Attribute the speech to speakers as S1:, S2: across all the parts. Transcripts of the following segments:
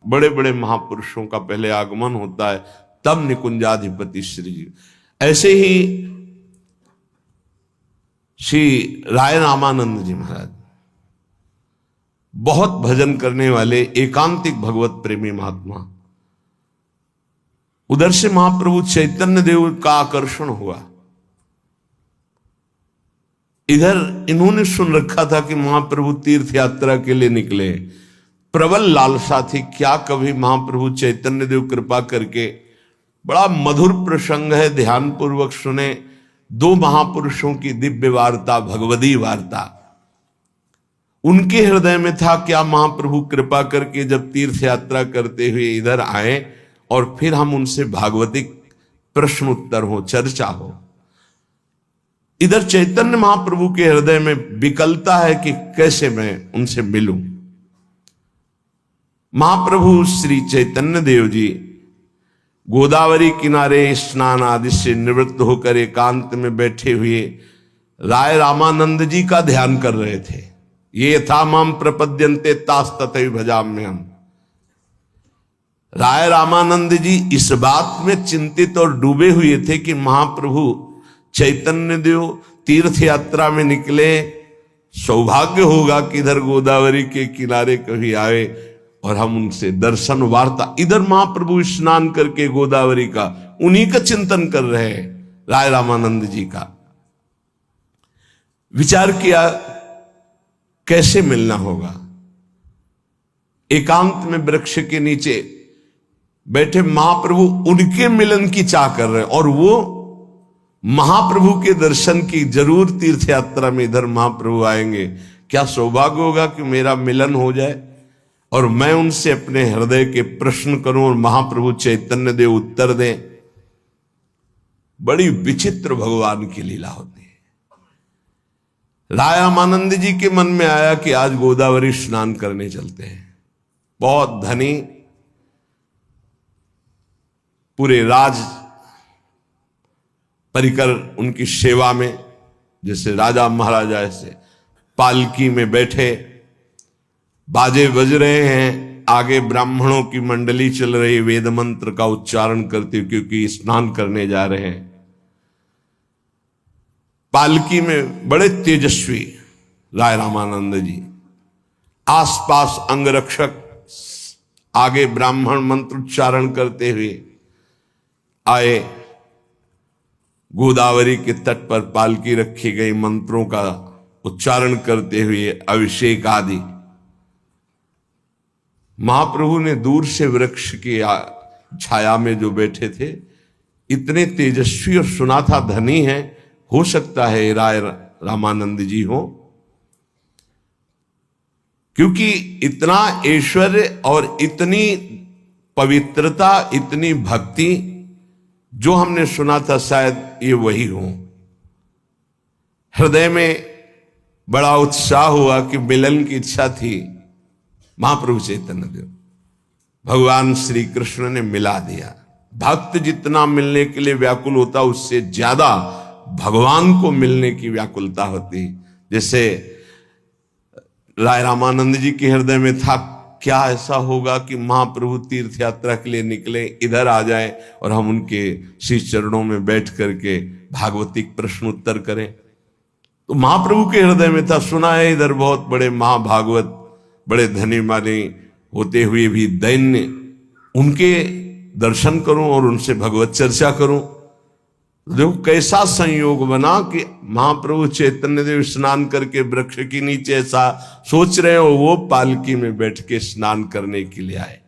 S1: बड़े बड़े महापुरुषों का पहले आगमन होता है, तब निकुंजाधिपति श्री जी। ऐसे ही श्री राय रामानंद जी महाराज बहुत भजन करने वाले एकांतिक भगवत प्रेमी महात्मा। उधर से महाप्रभु चैतन्य देव का आकर्षण हुआ। इधर इन्होंने सुन रखा था कि महाप्रभु तीर्थ यात्रा के लिए निकले, प्रबल लालसा थी, क्या कभी महाप्रभु चैतन्य देव कृपा करके, बड़ा मधुर प्रसंग है, ध्यान पूर्वक सुने, दो महापुरुषों की दिव्य वार्ता, भगवदी वार्ता। उनके हृदय में था क्या महाप्रभु कृपा करके जब तीर्थ यात्रा करते हुए इधर आए और फिर हम उनसे भागवतिक प्रश्न उत्तर हो, चर्चा हो। इधर चैतन्य महाप्रभु के हृदय में विकलता है कि कैसे मैं उनसे मिलूं। महाप्रभु श्री चैतन्य देव जी गोदावरी किनारे स्नान आदि से निवृत्त होकर एकांत में बैठे हुए राय रामानंद जी का ध्यान कर रहे थे। ये यथा माम प्रपद्यन्ते तास तथैव भजाम्यहम्। राय रामानंद जी इस बात में चिंतित और डूबे हुए थे कि महाप्रभु चैतन्य देव तीर्थ यात्रा में निकले, सौभाग्य होगा कि इधर गोदावरी के किनारे कभी आए और हम उनसे दर्शन वार्ता। इधर महाप्रभु स्नान करके गोदावरी का उन्हीं का चिंतन कर रहे हैं, राय रामानंद जी का। विचार किया कैसे मिलना होगा। एकांत में वृक्ष के नीचे बैठे महाप्रभु उनके मिलन की चाह कर रहे हैं और वो महाप्रभु के दर्शन की जरूर तीर्थ यात्रा में इधर महाप्रभु आएंगे। क्या सौभाग्य होगा कि मेरा मिलन हो जाए और मैं उनसे अपने हृदय के प्रश्न करूं और महाप्रभु चैतन्य देव उत्तर दें। बड़ी विचित्र भगवान की लीला होती है। राय रामानंद जी के मन में आया कि आज गोदावरी स्नान करने चलते हैं। बहुत धनी, पूरे राज परिकर उनकी सेवा में, जैसे राजा महाराजा ऐसे पालकी में बैठे, बाजे बज रहे हैं, आगे ब्राह्मणों की मंडली चल रही वेद मंत्र का उच्चारण करती क्योंकि स्नान करने जा रहे हैं। पालकी में बड़े तेजस्वी राय रामानंद जी, आसपास अंगरक्षक आगे ब्राह्मण मंत्र उच्चारण करते हुए आए। गोदावरी के तट पर पालकी रखी गई, मंत्रों का उच्चारण करते हुए अभिषेक आदि। महाप्रभु ने दूर से वृक्ष की छाया में जो बैठे थे, इतने तेजस्वी और सुना था धनी है, हो सकता है राय रामानंद जी हो, क्योंकि इतना ऐश्वर्य और इतनी पवित्रता, इतनी भक्ति जो हमने सुना था, शायद ये वही हो। हृदय में बड़ा उत्साह हुआ कि मिलन की इच्छा थी। महाप्रभु चैतन्य देव, भगवान श्री कृष्ण ने मिला दिया। भक्त जितना मिलने के लिए व्याकुल होता, उससे ज्यादा भगवान को मिलने की व्याकुलता होती। जैसे राय रामानंद जी के हृदय में था, क्या ऐसा होगा कि महाप्रभु तीर्थ यात्रा के लिए निकले, इधर आ जाए और हम उनके श्री चरणों में बैठ करके भागवतिक प्रश्न उत्तर करें। तो महाप्रभु के हृदय में था, सुना है इधर बहुत बड़े महाभागवत, बड़े धनी माने होते हुए भी दैन्य, उनके दर्शन करूं और उनसे भगवत चर्चा करूं। देखो कैसा संयोग बना कि महाप्रभु चैतन्य देव स्नान करके वृक्ष के नीचे ऐसा सोच रहे हो, वो पालकी में बैठ के स्नान करने के लिए आए।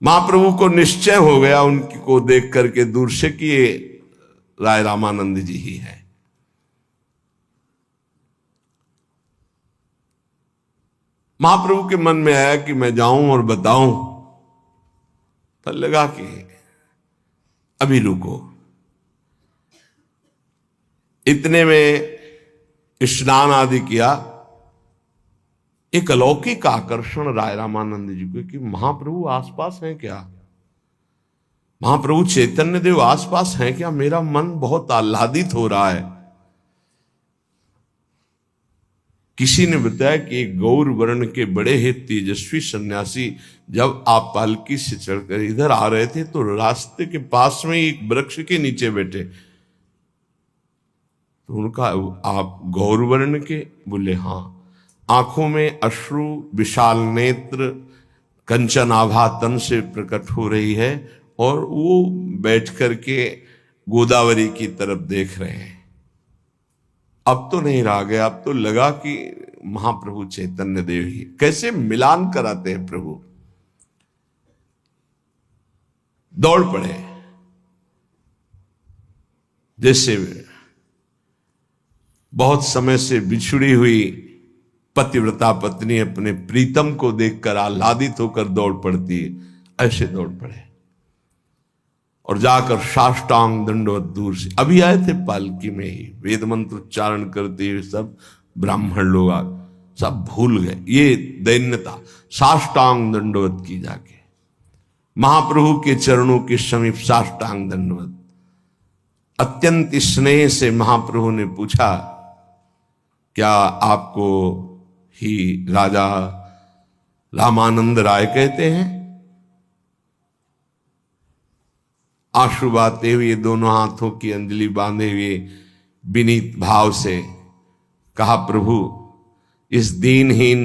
S1: महाप्रभु को निश्चय हो गया उनको देख करके दूर से कि ये राय रामानंद जी ही है। महाप्रभु के मन में आया कि मैं जाऊं और बताऊं, पर लगा कि अभी रुको। इतने में स्नान आदि किया। एक अलौकिक आकर्षण राय रामानंद जी को कि महाप्रभु आसपास हैं क्या, महाप्रभु चैतन्य देव आसपास हैं क्या, मेरा मन बहुत आह्लादित हो रहा है। किसी ने बताया कि एक गौर वर्ण के बड़े ही तेजस्वी सन्यासी जब आप पालकी से चढ़कर इधर आ रहे थे तो रास्ते के पास में एक वृक्ष के नीचे बैठे। तो उनका, आप गौर वर्ण के? बोले हाँ। आंखों में अश्रु, विशाल नेत्र, कंचन आभा तन से प्रकट हो रही है और वो बैठ करके गोदावरी की तरफ देख रहे हैं। अब तो नहीं रहा गया, अब तो लगा कि महाप्रभु चैतन्य देव ही। कैसे मिलान कराते हैं प्रभु। दौड़ पड़े, जैसे बहुत समय से बिछुड़ी हुई पतिव्रता पत्नी अपने प्रीतम को देखकर आह्लादित होकर दौड़ पड़ती है, ऐसे दौड़ पड़े और जाकर साष्टांग दंडवत दूर से। अभी आए थे पालकी में ही, वेद मंत्र उच्चारण करते हुए सब ब्राह्मण लोग सब भूल गए। ये दैन्यता, साष्टांग दंडवत की जाके महाप्रभु के चरणों के समीप साष्टांग दंडवत। अत्यंत स्नेह से महाप्रभु ने पूछा, क्या आपको ही राजा रामानंद राय कहते हैं? आंसू बहाते हुए, दोनों हाथों की अंजलि बांधे हुए विनीत भाव से कहा, प्रभु इस दीनहीन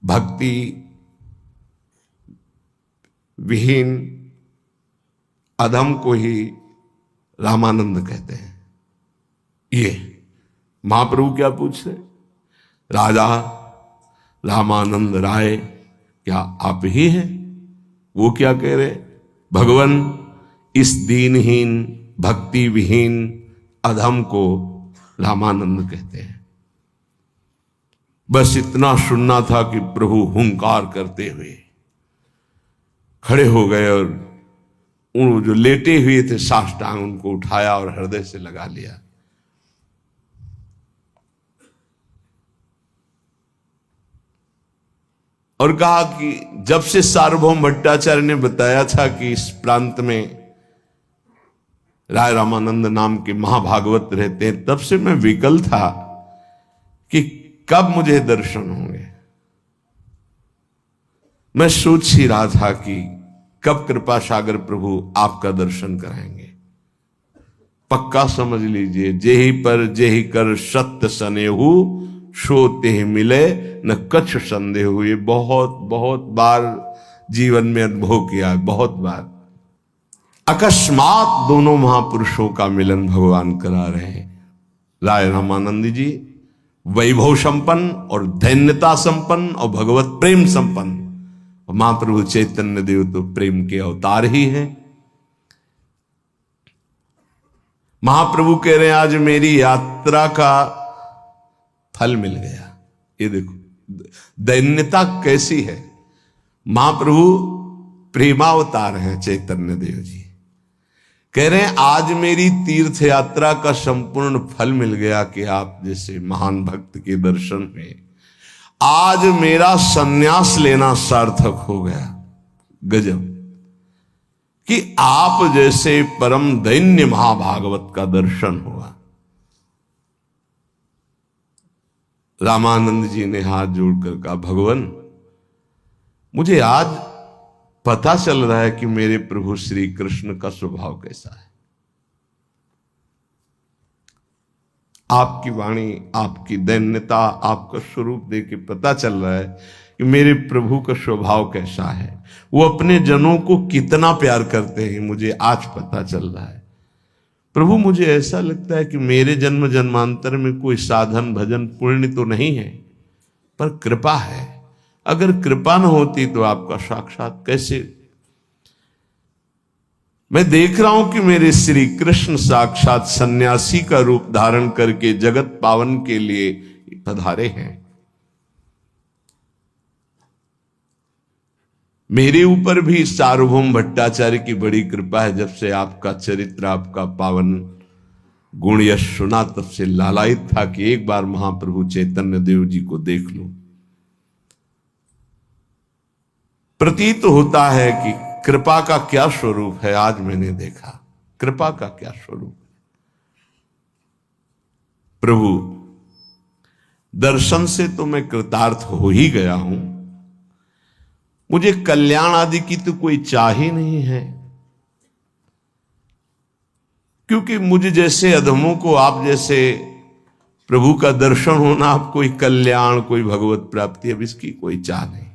S1: भक्ति विहीन अधम को ही रामानंद कहते हैं। ये महाप्रभु क्या पूछ रहे? राजा रामानंद राय क्या आप ही हैं? वो क्या कह रहे? भगवान इस दीनहीन भक्ति विहीन अधम को रामानंद कहते हैं। बस इतना सुनना था कि प्रभु हुंकार करते हुए खड़े हो गए और उन जो लेटे हुए थे साष्टांग, उनको उठाया और हृदय से लगा लिया। और कहा कि जब से सार्वभौम भट्टाचार्य ने बताया था कि इस प्रांत में राय रामानंद नाम के महाभागवत रहते हैं, तब से मैं विकल था कि कब मुझे दर्शन होंगे। मैं सोच ही रहा था कि कब कृपा सागर प्रभु आपका दर्शन कराएंगे। पक्का समझ लीजिए, जेहि पर जेहि कर सत्य सनेहु, सो तेहि मिले न कछ संदेह हुए। बहुत बहुत बार जीवन में अनुभव किया, बहुत बार। अकस्मात दोनों महापुरुषों का मिलन भगवान करा रहे हैं। राय रामानंद जी वैभव संपन्न और धन्यता संपन्न और भगवत प्रेम संपन्न, और महाप्रभु चैतन्य देव तो प्रेम के अवतार ही हैं। महाप्रभु कह रहे हैं, आज मेरी यात्रा का फल मिल गया। ये देखो दैन्यता कैसी है। महाप्रभु प्रेमावतार हैं चैतन्य देव जी। कह रहे हैं, आज मेरी तीर्थ यात्रा का संपूर्ण फल मिल गया कि आप जैसे महान भक्त के दर्शन में आज मेरा संन्यास लेना सार्थक हो गया। गजब कि आप जैसे परम दैन्य महाभागवत का दर्शन हुआ। रामानंद जी ने हाथ जोड़कर कहा, भगवान मुझे आज पता चल रहा है कि मेरे प्रभु श्री कृष्ण का स्वभाव कैसा है। आपकी वाणी, आपकी दैन्यता, आपका स्वरूप देख के पता चल रहा है कि मेरे प्रभु का स्वभाव कैसा है। वो अपने जनों को कितना प्यार करते हैं, मुझे आज पता चल रहा है। प्रभु मुझे ऐसा लगता है कि मेरे जन्म जन्मांतर में कोई साधन भजन पुण्य तो नहीं है, पर कृपा है। अगर कृपा न होती तो आपका साक्षात कैसे। मैं देख रहा हूं कि मेरे श्री कृष्ण साक्षात सन्यासी का रूप धारण करके जगत पावन के लिए पधारे हैं। मेरे ऊपर भी सार्वभौम भट्टाचार्य की बड़ी कृपा है। जब से आपका चरित्र, आपका पावन गुण यश सुना, तब से लालायित था कि एक बार महाप्रभु चैतन्य देव जी को देख लूं। प्रतीत होता है कि कृपा का क्या स्वरूप है, आज मैंने देखा कृपा का क्या स्वरूप है। प्रभु दर्शन से तो मैं कृतार्थ हो ही गया हूं, मुझे कल्याण आदि की तो कोई चाह ही नहीं है, क्योंकि मुझे जैसे अधमों को आप जैसे प्रभु का दर्शन होना, आप कोई कल्याण, कोई भगवत प्राप्ति, अब इसकी कोई चाह नहीं।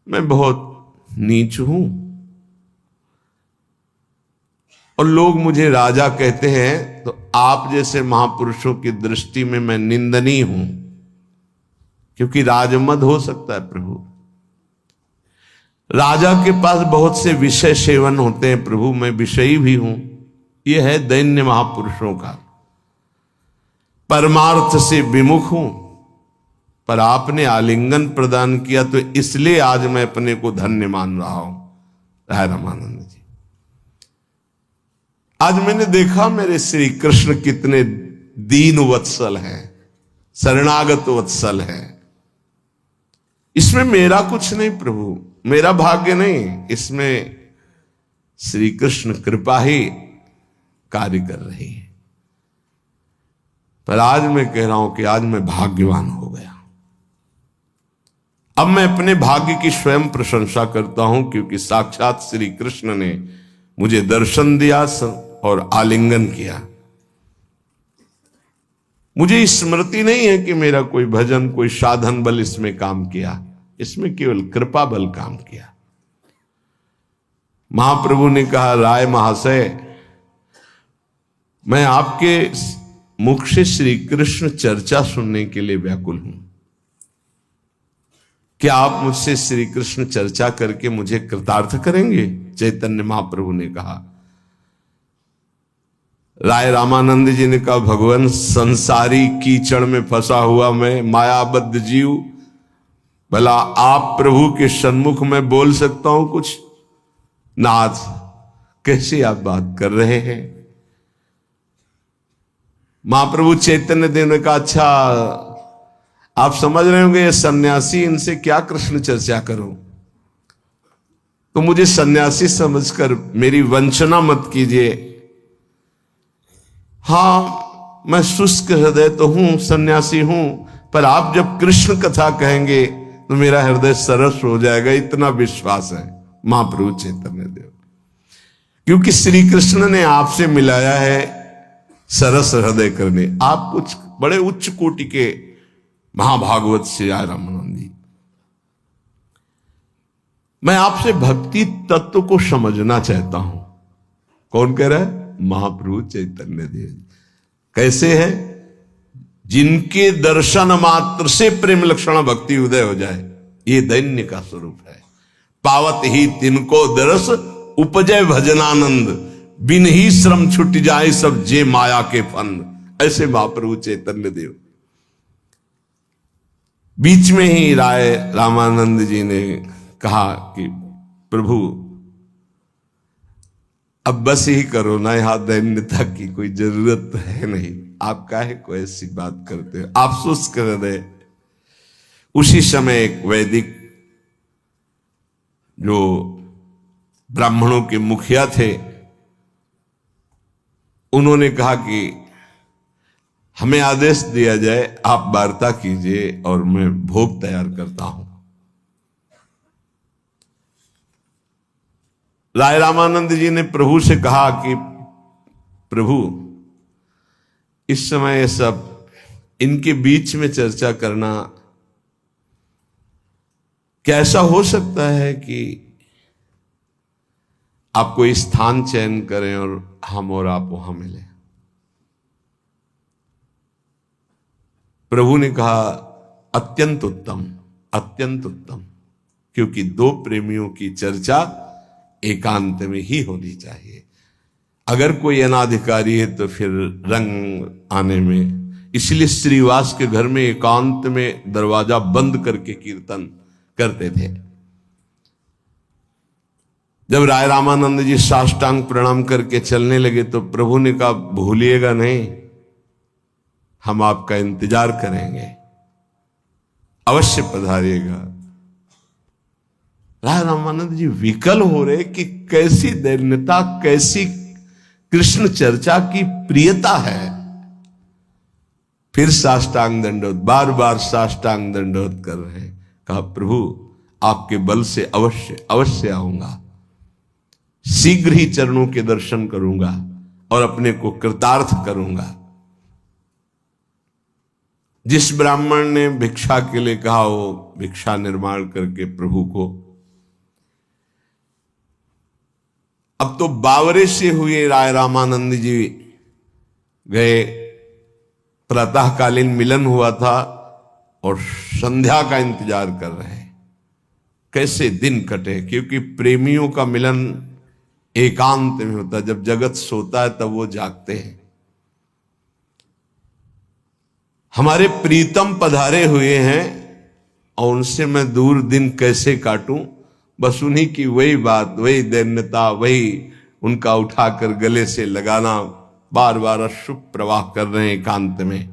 S1: मैं बहुत नीच हूं और लोग मुझे राजा कहते हैं, तो आप जैसे महापुरुषों की दृष्टि में मैं निंदनीय हूं, क्योंकि राजमद हो सकता है प्रभु। राजा के पास बहुत से विषय सेवन होते हैं प्रभु, मैं विषयी भी हूं। यह है दैन्य महापुरुषों का। परमार्थ से विमुख हूं, पर आपने आलिंगन प्रदान किया तो इसलिए आज मैं अपने को धन्य मान रहा हूं। राय रामानंद जी, आज मैंने देखा मेरे श्री कृष्ण कितने दीन वत्सल हैं, शरणागत वत्सल है। इसमें मेरा कुछ नहीं प्रभु, मेरा भाग्य नहीं, इसमें श्री कृष्ण कृपा ही कार्य कर रही है। पर आज मैं कह रहा हूं कि आज मैं भाग्यवान हो गया। अब मैं अपने भाग्य की स्वयं प्रशंसा करता हूं, क्योंकि साक्षात श्री कृष्ण ने मुझे दर्शन दिया और आलिंगन किया। मुझे स्मृति नहीं है कि मेरा कोई भजन, कोई साधन बल इसमें काम किया, इसमें केवल कृपा बल काम किया। महाप्रभु ने कहा, राय महाशय, मैं आपके मुख से श्री कृष्ण चर्चा सुनने के लिए व्याकुल हूं। क्या आप मुझसे श्री कृष्ण चर्चा करके मुझे कृतार्थ करेंगे? चैतन्य महाप्रभु ने कहा। राय रामानंद जी ने कहा, भगवान, संसारी कीचड़ में फंसा हुआ मैं मायाबद्ध जीव, भला आप प्रभु के सन्मुख में बोल सकता हूं कुछ? नाथ, कैसे आप बात कर रहे हैं? महाप्रभु चैतन्य देव ने कहा, अच्छा आप समझ रहे होंगे ये सन्यासी, इनसे क्या कृष्ण चर्चा करूं? तो मुझे सन्यासी समझकर मेरी वंचना मत कीजिए। हाँ, मैं शुष्क हृदय तो हूं, सन्यासी हूं, पर आप जब कृष्ण कथा कहेंगे तो मेरा हृदय सरस हो जाएगा, इतना विश्वास है। महाप्रभु चैतन्य देव, क्योंकि श्री कृष्ण ने आपसे मिलाया है सरस हृदय करने। आप कुछ बड़े उच्च कोटि के महाभागवत से आए रामानंद जी। मैं आपसे भक्ति तत्व को समझना चाहता हूं। कौन कह रहा है? महाप्रभु चैतन्य देव। कैसे है? जिनके दर्शन मात्र से प्रेम लक्षण भक्ति उदय हो जाए, ये दैन्य का स्वरूप है। पावत ही तिनको दरस उपजय भजनानंद, बिन ही श्रम छुट जाए सब जे माया के फंद। ऐसे महाप्रभु चैतन्य देव। बीच में ही राय रामानंद जी ने कहा कि प्रभु अब बस ही करो ना, यहां दैन्यता की कोई जरूरत है नहीं। आप काहे को ऐसी बात करते हो? आप शुष्क हृदय। उसी समय एक वैदिक जो ब्राह्मणों के मुखिया थे, उन्होंने कहा कि हमें आदेश दिया जाए, आप वार्ता कीजिए और मैं भोग तैयार करता हूं। राय रामानंद जी ने प्रभु से कहा कि प्रभु, इस समय सब इनके बीच में चर्चा करना, कैसा हो सकता है कि आप कोई स्थान चयन करें और हम और आप वहां मिले? प्रभु ने कहा, अत्यंत उत्तम, अत्यंत उत्तम, क्योंकि दो प्रेमियों की चर्चा एकांत में ही होनी चाहिए। अगर कोई अनाधिकारी है तो फिर रंग आने में, इसलिए श्रीवास के घर में एकांत में दरवाजा बंद करके कीर्तन करते थे। जब राय रामानंद जी साष्टांग प्रणाम करके चलने लगे तो प्रभु ने कहा, भूलिएगा नहीं, हम आपका इंतजार करेंगे, अवश्य पधारिएगा। राय रामानंद जी विकल हो रहे कि कैसी दैन्यता, कैसी कृष्ण चर्चा की प्रियता है। फिर साष्टांग दंडोत, बार बार साष्टांग दंडोत कर रहे हैं। कहा प्रभु आपके बल से अवश्य अवश्य आऊंगा, शीघ्र ही चरणों के दर्शन करूंगा और अपने को कृतार्थ करूंगा। जिस ब्राह्मण ने भिक्षा के लिए कहा वो भिक्षा निर्माण करके प्रभु को, अब तो बावरे से हुए राय रामानंद जी गए, प्रातःकालीन मिलन हुआ था और संध्या का इंतजार कर रहे हैं कैसे दिन कटे, क्योंकि प्रेमियों का मिलन एकांत में होता है। जब जगत सोता है तब वो जागते हैं। हमारे प्रीतम पधारे हुए हैं और उनसे मैं दूर दिन कैसे काटूं। बस उन्हीं की वही बात, वही दैन्यता, वही उनका उठाकर गले से लगाना, बार बार अश्रु प्रवाह कर रहे हैं एकांत में।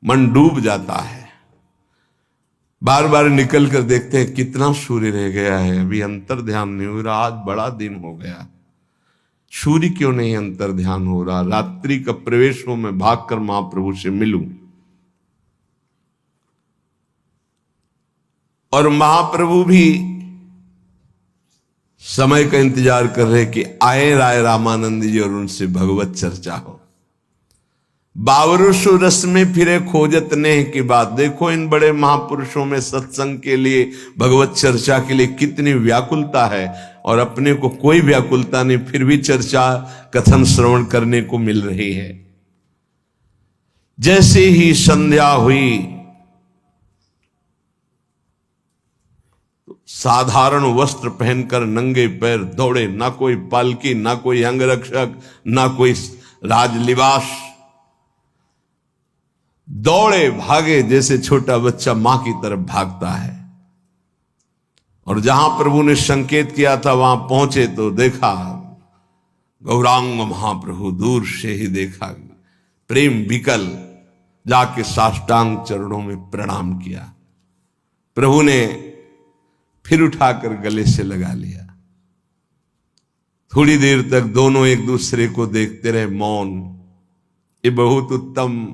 S1: मन डूब जाता है। बार बार निकल कर देखते हैं कितना सूर्य रह गया है, अभी अंतर ध्यान नहीं हो रहा, आज बड़ा दिन हो गया, सूर्य क्यों नहीं अंतर ध्यान हो रहा। रात्रि का प्रवेश हो, मैं भागकर महाप्रभु से मिलूं। और महाप्रभु भी समय का इंतजार कर रहे कि आए राय रामानंद जी और उनसे भगवत चर्चा हो। बावरुषु रस में फिरे खोजत नेह की बात। देखो इन बड़े महापुरुषों में सत्संग के लिए, भगवत चर्चा के लिए कितनी व्याकुलता है, और अपने को कोई व्याकुलता नहीं, फिर भी चर्चा कथन श्रवण करने को मिल रही है। जैसे ही संध्या हुई, साधारण वस्त्र पहनकर नंगे पैर दौड़े, ना कोई पालकी, ना कोई अंगरक्षक, ना कोई राजलिबास, दौड़े भागे जैसे छोटा बच्चा मां की तरफ भागता है। और जहां प्रभु ने संकेत किया था वहां पहुंचे तो देखा गौरांग महाप्रभु, दूर से ही देखा, प्रेम विकल, जाके साष्टांग चरणों में प्रणाम किया। प्रभु ने फिर उठाकर गले से लगा लिया। थोड़ी देर तक दोनों एक दूसरे को देखते रहे, मौन। ये बहुत उत्तम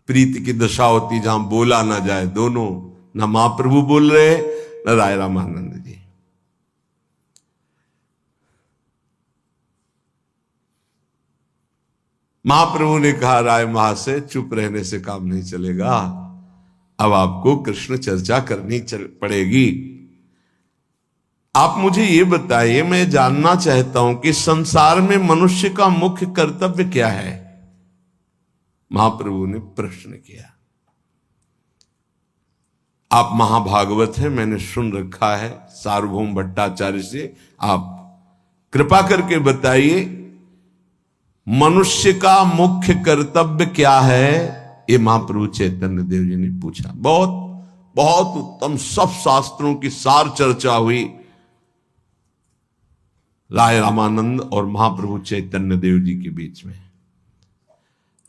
S1: प्रीति की दशा होती जहां बोला ना जाए। दोनों, ना महाप्रभु बोल रहे न राय रामानंद जी। महाप्रभु ने कहा राय महाशय चुप रहने से काम नहीं चलेगा, अब आपको कृष्ण चर्चा करनी पड़ेगी। आप मुझे ये बताइए, मैं जानना चाहता हूं कि संसार में मनुष्य का मुख्य कर्तव्य क्या है। महाप्रभु ने प्रश्न किया। आप महाभागवत हैं, मैंने सुन रखा है सार्वभौम भट्टाचार्य से, आप कृपा करके बताइए मनुष्य का मुख्य कर्तव्य क्या है। ये महाप्रभु चैतन्य देव जी ने पूछा। बहुत बहुत उत्तम, सब शास्त्रों की सार चर्चा हुई राय रामानंद और महाप्रभु चैतन्य देव जी के बीच में।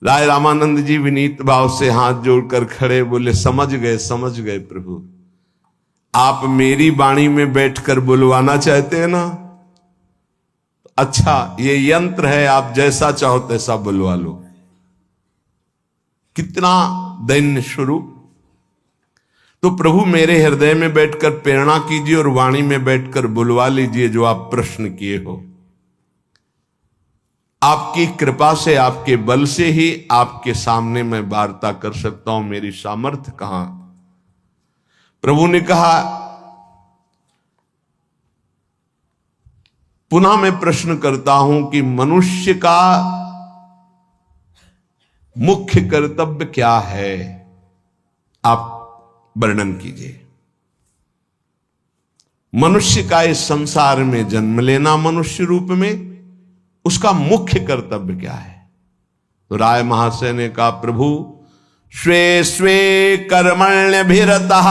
S1: राय रामानंद जी विनीत भाव से हाथ जोड़कर खड़े, बोले समझ गए प्रभु, आप मेरी वाणी में बैठकर बुलवाना चाहते हैं ना, अच्छा ये यंत्र है, आप जैसा चाहो तैसा बुलवा लो। कितना दैन्य शुरू। तो प्रभु मेरे हृदय में बैठकर प्रेरणा कीजिए और वाणी में बैठकर बुलवा लीजिए जो आप प्रश्न किए हो। आपकी कृपा से, आपके बल से ही आपके सामने मैं वार्ता कर सकता हूं, मेरी सामर्थ्य कहां। प्रभु ने कहा पुनः मैं प्रश्न करता हूं कि मनुष्य का मुख्य कर्तव्य क्या है, आप वर्णन कीजिए। मनुष्य का इस संसार में जन्म लेना, मनुष्य रूप में, उसका मुख्य कर्तव्य क्या है। तो राय महाशय ने कहा प्रभु स्वे स्वे कर्मण्यभिरतः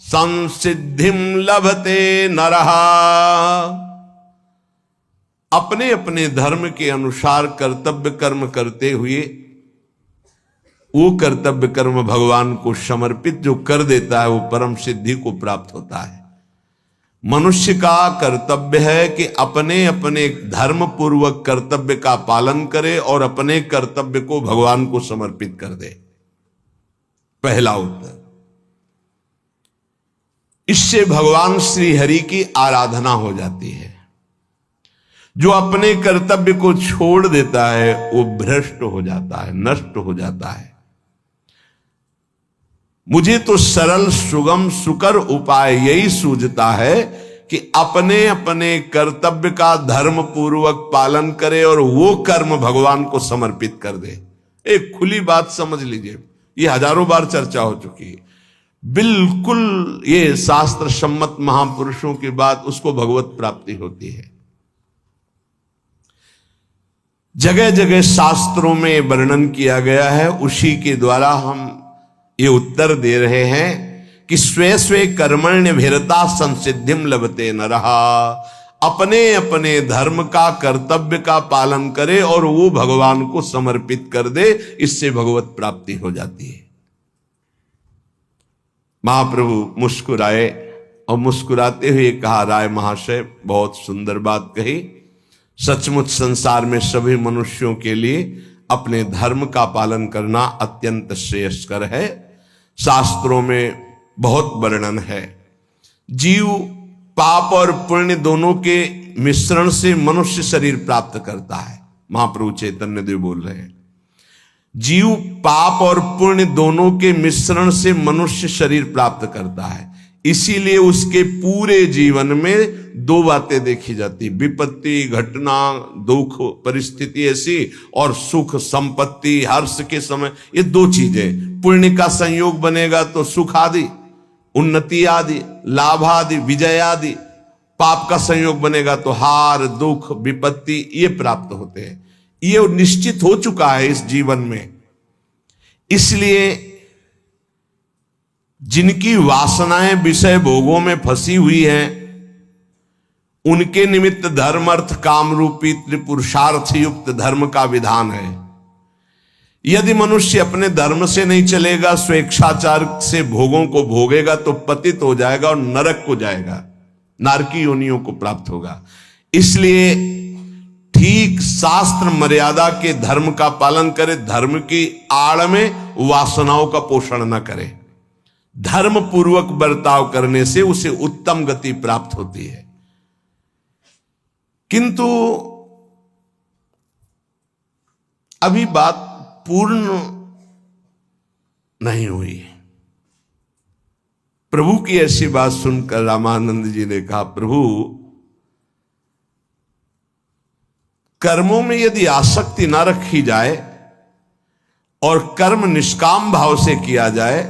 S1: संसिद्धिम लभते नरः। अपने अपने धर्म के अनुसार कर्तव्य कर्म करते हुए वो कर्तव्य कर्म भगवान को समर्पित जो कर देता है वो परम सिद्धि को प्राप्त होता है। मनुष्य का कर्तव्य है कि अपने अपने धर्म पूर्वक कर्तव्य का पालन करे और अपने कर्तव्य को भगवान को समर्पित कर दे। पहला उत्तर। इससे भगवान श्री हरि की आराधना हो जाती है। जो अपने कर्तव्य को छोड़ देता है वो भ्रष्ट हो जाता है, नष्ट हो जाता है। मुझे तो सरल सुगम सुकर उपाय यही सूझता है कि अपने अपने कर्तव्य का धर्म पूर्वक पालन करे और वो कर्म भगवान को समर्पित कर दे। एक खुली बात समझ लीजिए, ये हजारों बार चर्चा हो चुकी है। बिल्कुल ये शास्त्र सम्मत महापुरुषों की बात, उसको भगवत प्राप्ति होती है। जगह जगह शास्त्रों में वर्णन किया गया है, उसी के द्वारा हम ये उत्तर दे रहे हैं कि स्वे स्वे कर्मण्य भिरता संसिद्धिम लभते नरहा। अपने अपने धर्म का कर्तव्य का पालन करे और वो भगवान को समर्पित कर दे, इससे भगवत प्राप्ति हो जाती है। महाप्रभु मुस्कुराए और मुस्कुराते हुए कहा, राय महाशय बहुत सुंदर बात कही। सचमुच संसार में सभी मनुष्यों के लिए अपने धर्म का पालन करना अत्यंत श्रेयस्कर है। शास्त्रों में बहुत वर्णन है। जीव पाप और पुण्य दोनों के मिश्रण से मनुष्य शरीर प्राप्त करता है। महाप्रभु चैतन्य देव बोल रहे हैं, जीव पाप और पुण्य दोनों के मिश्रण से मनुष्य शरीर प्राप्त करता है। इसीलिए उसके पूरे जीवन में दो बातें देखी जाती, विपत्ति, घटना, दुख, परिस्थिति ऐसी, और सुख, संपत्ति, हर्ष के समय। ये दो चीजें, पुण्य का संयोग बनेगा तो सुख आदि, उन्नति आदि, लाभ आदि, विजय आदि। पाप का संयोग बनेगा तो हार, दुख, विपत्ति ये प्राप्त होते हैं। ये निश्चित हो चुका है इस जीवन में। इसलिए जिनकी वासनाएं विषय भोगों में फंसी हुई हैं, उनके निमित्त धर्म अर्थ काम रूपी त्रिपुरुषार्थ युक्त धर्म का विधान है। यदि मनुष्य अपने धर्म से नहीं चलेगा, स्वेच्छाचार से भोगों को भोगेगा तो पतित हो जाएगा और नरक को जाएगा, नारकी योनियों को प्राप्त होगा। इसलिए ठीक शास्त्र मर्यादा के धर्म का पालन करे, धर्म की आड़ में वासनाओं का पोषण न करे। धर्म पूर्वक बर्ताव करने से उसे उत्तम गति प्राप्त होती है। किंतु अभी बात पूर्ण नहीं हुई। प्रभु की ऐसी बात सुनकर रामानंद जी ने कहा, प्रभु कर्मों में यदि आसक्ति ना रखी जाए और कर्म निष्काम भाव से किया जाए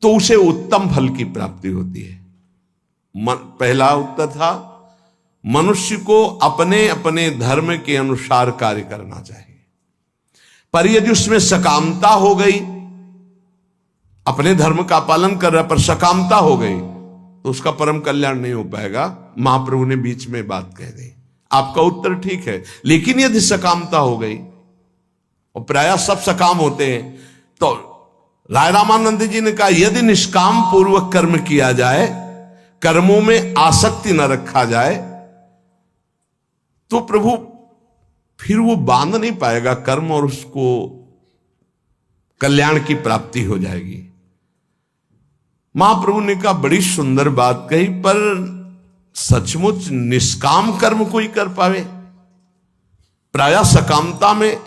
S1: तो उसे उत्तम फल की प्राप्ति होती है। पहला उत्तर था, मनुष्य को अपने अपने धर्म के अनुसार कार्य करना चाहिए, पर यदि उसमें सकामता हो गई, अपने धर्म का पालन कर रहा पर सकामता हो गई तो उसका परम कल्याण नहीं हो पाएगा। महाप्रभु ने बीच में बात कह दी। आपका उत्तर ठीक है, लेकिन यदि सकामता हो गई, और प्रायः सब सकाम होते हैं, तो राय रामानंद जी ने कहा यदि निष्काम पूर्वक कर्म किया जाए, कर्मों में आसक्ति न रखा जाए, तो प्रभु फिर वो बांध नहीं पाएगा कर्म और उसको कल्याण की प्राप्ति हो जाएगी। महाप्रभु ने कहा बड़ी सुंदर बात कही, पर सचमुच निष्काम कर्म कोई कर पावे? प्रायः सकामता में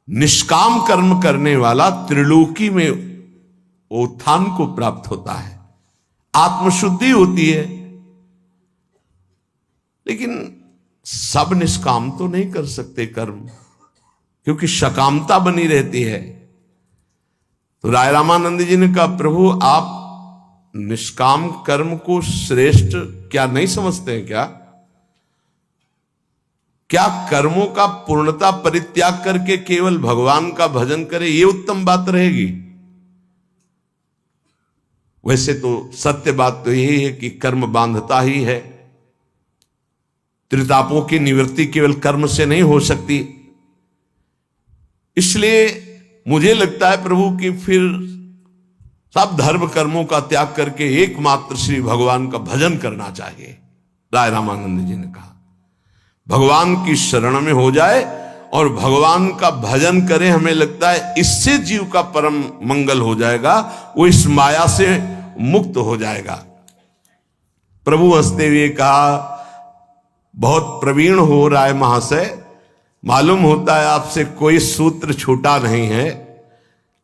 S1: निष्काम कर्म करने वाला त्रिलोकी में उत्थान को प्राप्त होता है, आत्मशुद्धि होती है। लेकिन सब निष्काम तो नहीं कर सकते कर्म, क्योंकि सकामता बनी रहती है। तो राय रामानंद जी ने कहा, प्रभु आप निष्काम कर्म को श्रेष्ठ क्या नहीं समझते हैं क्या? क्या कर्मों का पूर्णता परित्याग करके केवल भगवान का भजन करे, ये उत्तम बात रहेगी? वैसे तो सत्य बात तो यही है कि कर्म बांधता ही है। त्रितापों की निवृत्ति केवल कर्म से नहीं हो सकती। इसलिए मुझे लगता है प्रभु कि फिर सब धर्म कर्मों का त्याग करके एकमात्र श्री भगवान का भजन करना चाहिए। राय रामानंद जी ने कहा भगवान की शरण में हो जाए और भगवान का भजन करें, हमें लगता है इससे जीव का परम मंगल हो जाएगा, वो इस माया से मुक्त हो जाएगा। प्रभु हंसते हुए कहा बहुत प्रवीण हो राय महाशय, मालूम होता है आपसे कोई सूत्र छूटा नहीं है,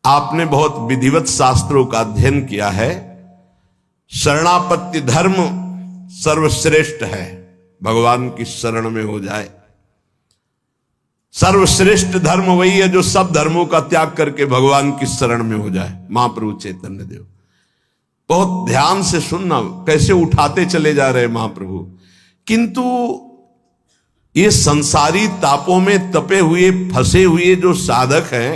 S1: आपने बहुत विधिवत शास्त्रों का अध्ययन किया है। शरणापत्ति धर्म सर्वश्रेष्ठ है, भगवान की शरण में हो जाए। सर्वश्रेष्ठ धर्म वही है जो सब धर्मों का त्याग करके भगवान की शरण में हो जाए। महाप्रभु चैतन्य देव, बहुत ध्यान से सुनना कैसे उठाते चले जा रहे महाप्रभु। किंतु ये संसारी तापों में तपे हुए फंसे हुए जो साधक हैं,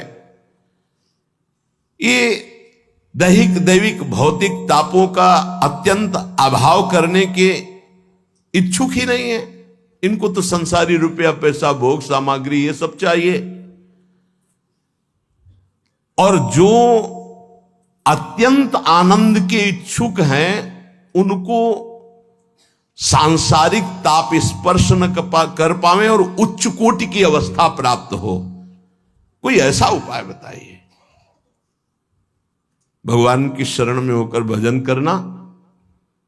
S1: ये दैहिक दैविक भौतिक तापों का अत्यंत अभाव करने के इच्छुक ही नहीं है। इनको तो संसारी रुपया पैसा भोग सामग्री ये सब चाहिए। और जो अत्यंत आनंद के इच्छुक हैं उनको सांसारिक ताप स्पर्श न कर पावे और उच्च कोटि की अवस्था प्राप्त हो, कोई ऐसा उपाय बताइए। भगवान की शरण में होकर भजन करना,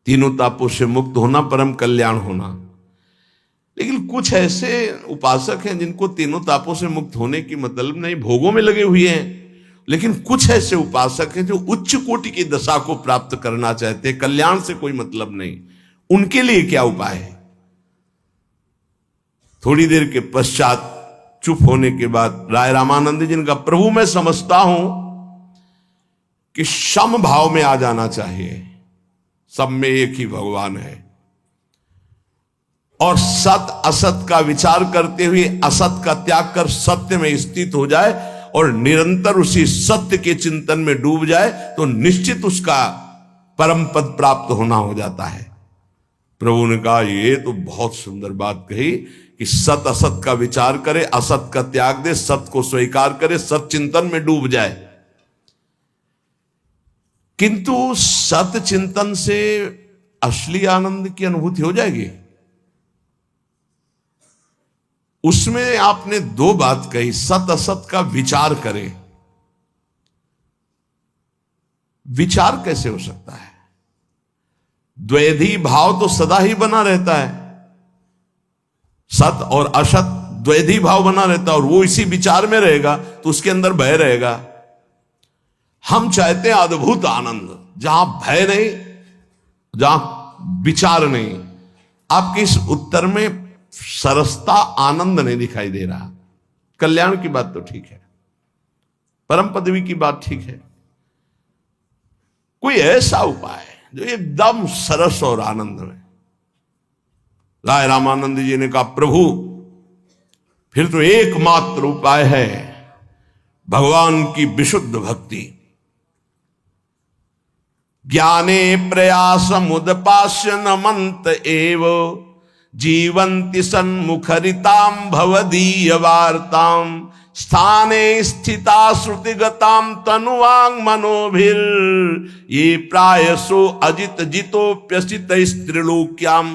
S1: तीनों तापों से मुक्त होना, परम कल्याण होना। लेकिन कुछ ऐसे उपासक हैं जिनको तीनों तापों से मुक्त होने की मतलब नहीं, भोगों में लगे हुए हैं। लेकिन कुछ ऐसे उपासक हैं जो उच्च कोटि की दशा को प्राप्त करना चाहते हैं, कल्याण से कोई मतलब नहीं। उनके लिए क्या उपाय है? थोड़ी देर के पश्चात चुप होने के बाद राय रामानंद जी ने कहा प्रभु मैं समझता हूं कि सम भाव में आ जाना चाहिए, सब में एक ही भगवान है, और सत असत का विचार करते हुए असत का त्याग कर सत्य में स्थित हो जाए और निरंतर उसी सत्य के चिंतन में डूब जाए तो निश्चित उसका परम पद प्राप्त होना हो जाता है। प्रभु ने कहा ये तो बहुत सुंदर बात कही कि सत असत का विचार करे, असत का त्याग दे, सत्य को स्वीकार करे, सत चिंतन में डूब जाए। किंतु सत चिंतन से असली आनंद की अनुभूति हो जाएगी? उसमें आपने दो बात कही, सत असत का विचार करे। विचार कैसे हो सकता है? द्वैधी भाव तो सदा ही बना रहता है, सत और असत द्वैधी भाव बना रहता है, और वो इसी विचार में रहेगा तो उसके अंदर भय रहेगा। हम चाहते हैं अद्भुत आनंद, जहां भय नहीं, जहां विचार नहीं। आपके इस उत्तर में सरसता आनंद नहीं दिखाई दे रहा। कल्याण की बात तो ठीक है, परम पदवी की बात ठीक है, कोई ऐसा उपाय जो एकदम सरस और आनंद में। राय रामानंद जी ने कहा प्रभु फिर तो एकमात्र उपाय है भगवान की विशुद्ध भक्ति। ज्ञाने प्रयास मुदपास्य नमंत एव जीवंति सन्मुखरिताम भवदीय वार्ताम स्थाने स्थिता श्रुतिगताम तनुवांग मनोभिर ये प्रायसो अजित जितोप्यसित स्त्रिलोक्याम।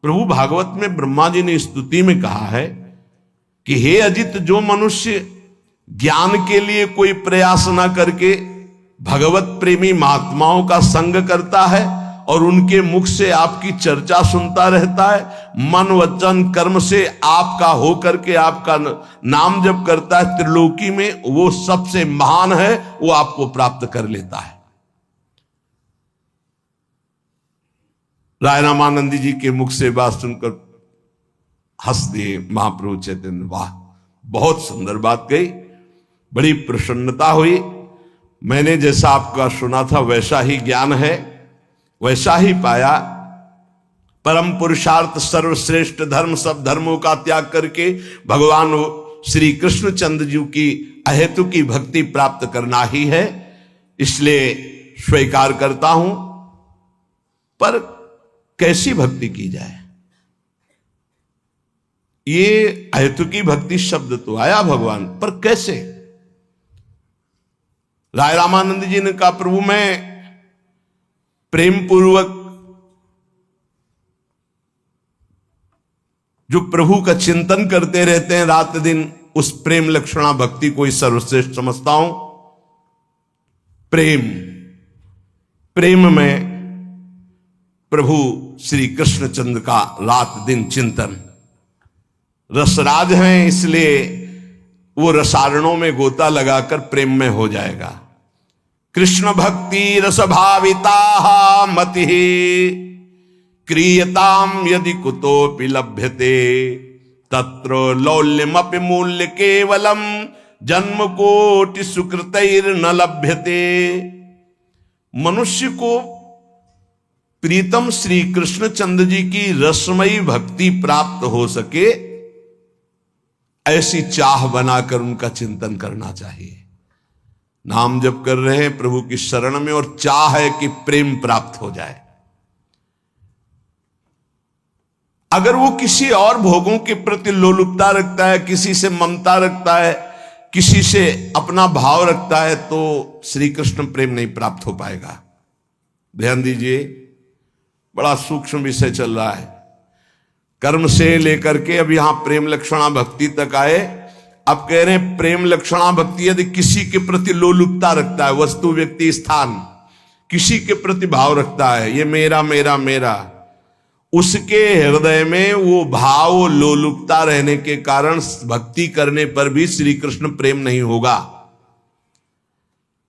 S1: प्रभु भागवत में ब्रह्मा जी ने स्तुति में कहा है कि हे अजित, जो मनुष्य ज्ञान के लिए कोई प्रयास ना करके भगवत प्रेमी महात्माओं का संग करता है और उनके मुख से आपकी चर्चा सुनता रहता है, मन वचन कर्म से आपका होकर के आपका नाम जप करता है, त्रिलोकी में वो सबसे महान है, वो आपको प्राप्त कर लेता है। राय रामानंद जी के मुख से बात सुनकर हंस दिए महाप्रभु चैतन्य। वाह, बहुत सुंदर बात कही, बड़ी प्रसन्नता हुई। मैंने जैसा आपका सुना था वैसा ही ज्ञान है, वैसा ही पाया। परम पुरुषार्थ सर्वश्रेष्ठ धर्म, सब धर्मों का त्याग करके भगवान श्री कृष्णचंद्र जी की अहेतु की भक्ति प्राप्त करना ही है, इसलिए स्वीकार करता हूं। पर कैसी भक्ति की जाए? ये अहेतु की भक्ति शब्द तो आया भगवान, पर कैसे? राय रामानंद जी ने कहा, प्रभु मैं प्रेम पूर्वक जो प्रभु का चिंतन करते रहते हैं रात दिन, उस प्रेम लक्षणा भक्ति को ही सर्वश्रेष्ठ समझता हूं। प्रेम में प्रभु श्री कृष्णचंद्र का रात दिन चिंतन। रसराज हैं, इसलिए वो रसारणों में गोता लगाकर प्रेम में हो जाएगा। कृष्ण भक्ति रसभाविता मति क्रियताम यदि कुतोपि लभ्यते तत्र लौल्यमपि मूल्य केवलम जन्म कोटि सुकृतैर न लभ्यते। मनुष्य को प्रीतम श्री कृष्णचंद्र जी की रसमयी भक्ति प्राप्त हो सके, ऐसी चाह बनाकर उनका चिंतन करना चाहिए। नाम जप कर रहे हैं प्रभु की शरण में और चाह है कि प्रेम प्राप्त हो जाए। अगर वो किसी और भोगों के प्रति लोलुपता रखता है, किसी से ममता रखता है, किसी से अपना भाव रखता है, तो श्री कृष्ण प्रेम नहीं प्राप्त हो पाएगा। ध्यान दीजिए, बड़ा सूक्ष्म विषय चल रहा है। कर्म से लेकर के अब यहां प्रेम लक्षणा भक्ति तक आए। अब कह रहे हैं प्रेम लक्षणा भक्ति यदि किसी के प्रति लोलुपता रखता है, वस्तु व्यक्ति स्थान किसी के प्रति भाव रखता है, ये मेरा मेरा मेरा, उसके हृदय में वो भाव लोलुपता रहने के कारण भक्ति करने पर भी श्री कृष्ण प्रेम नहीं होगा।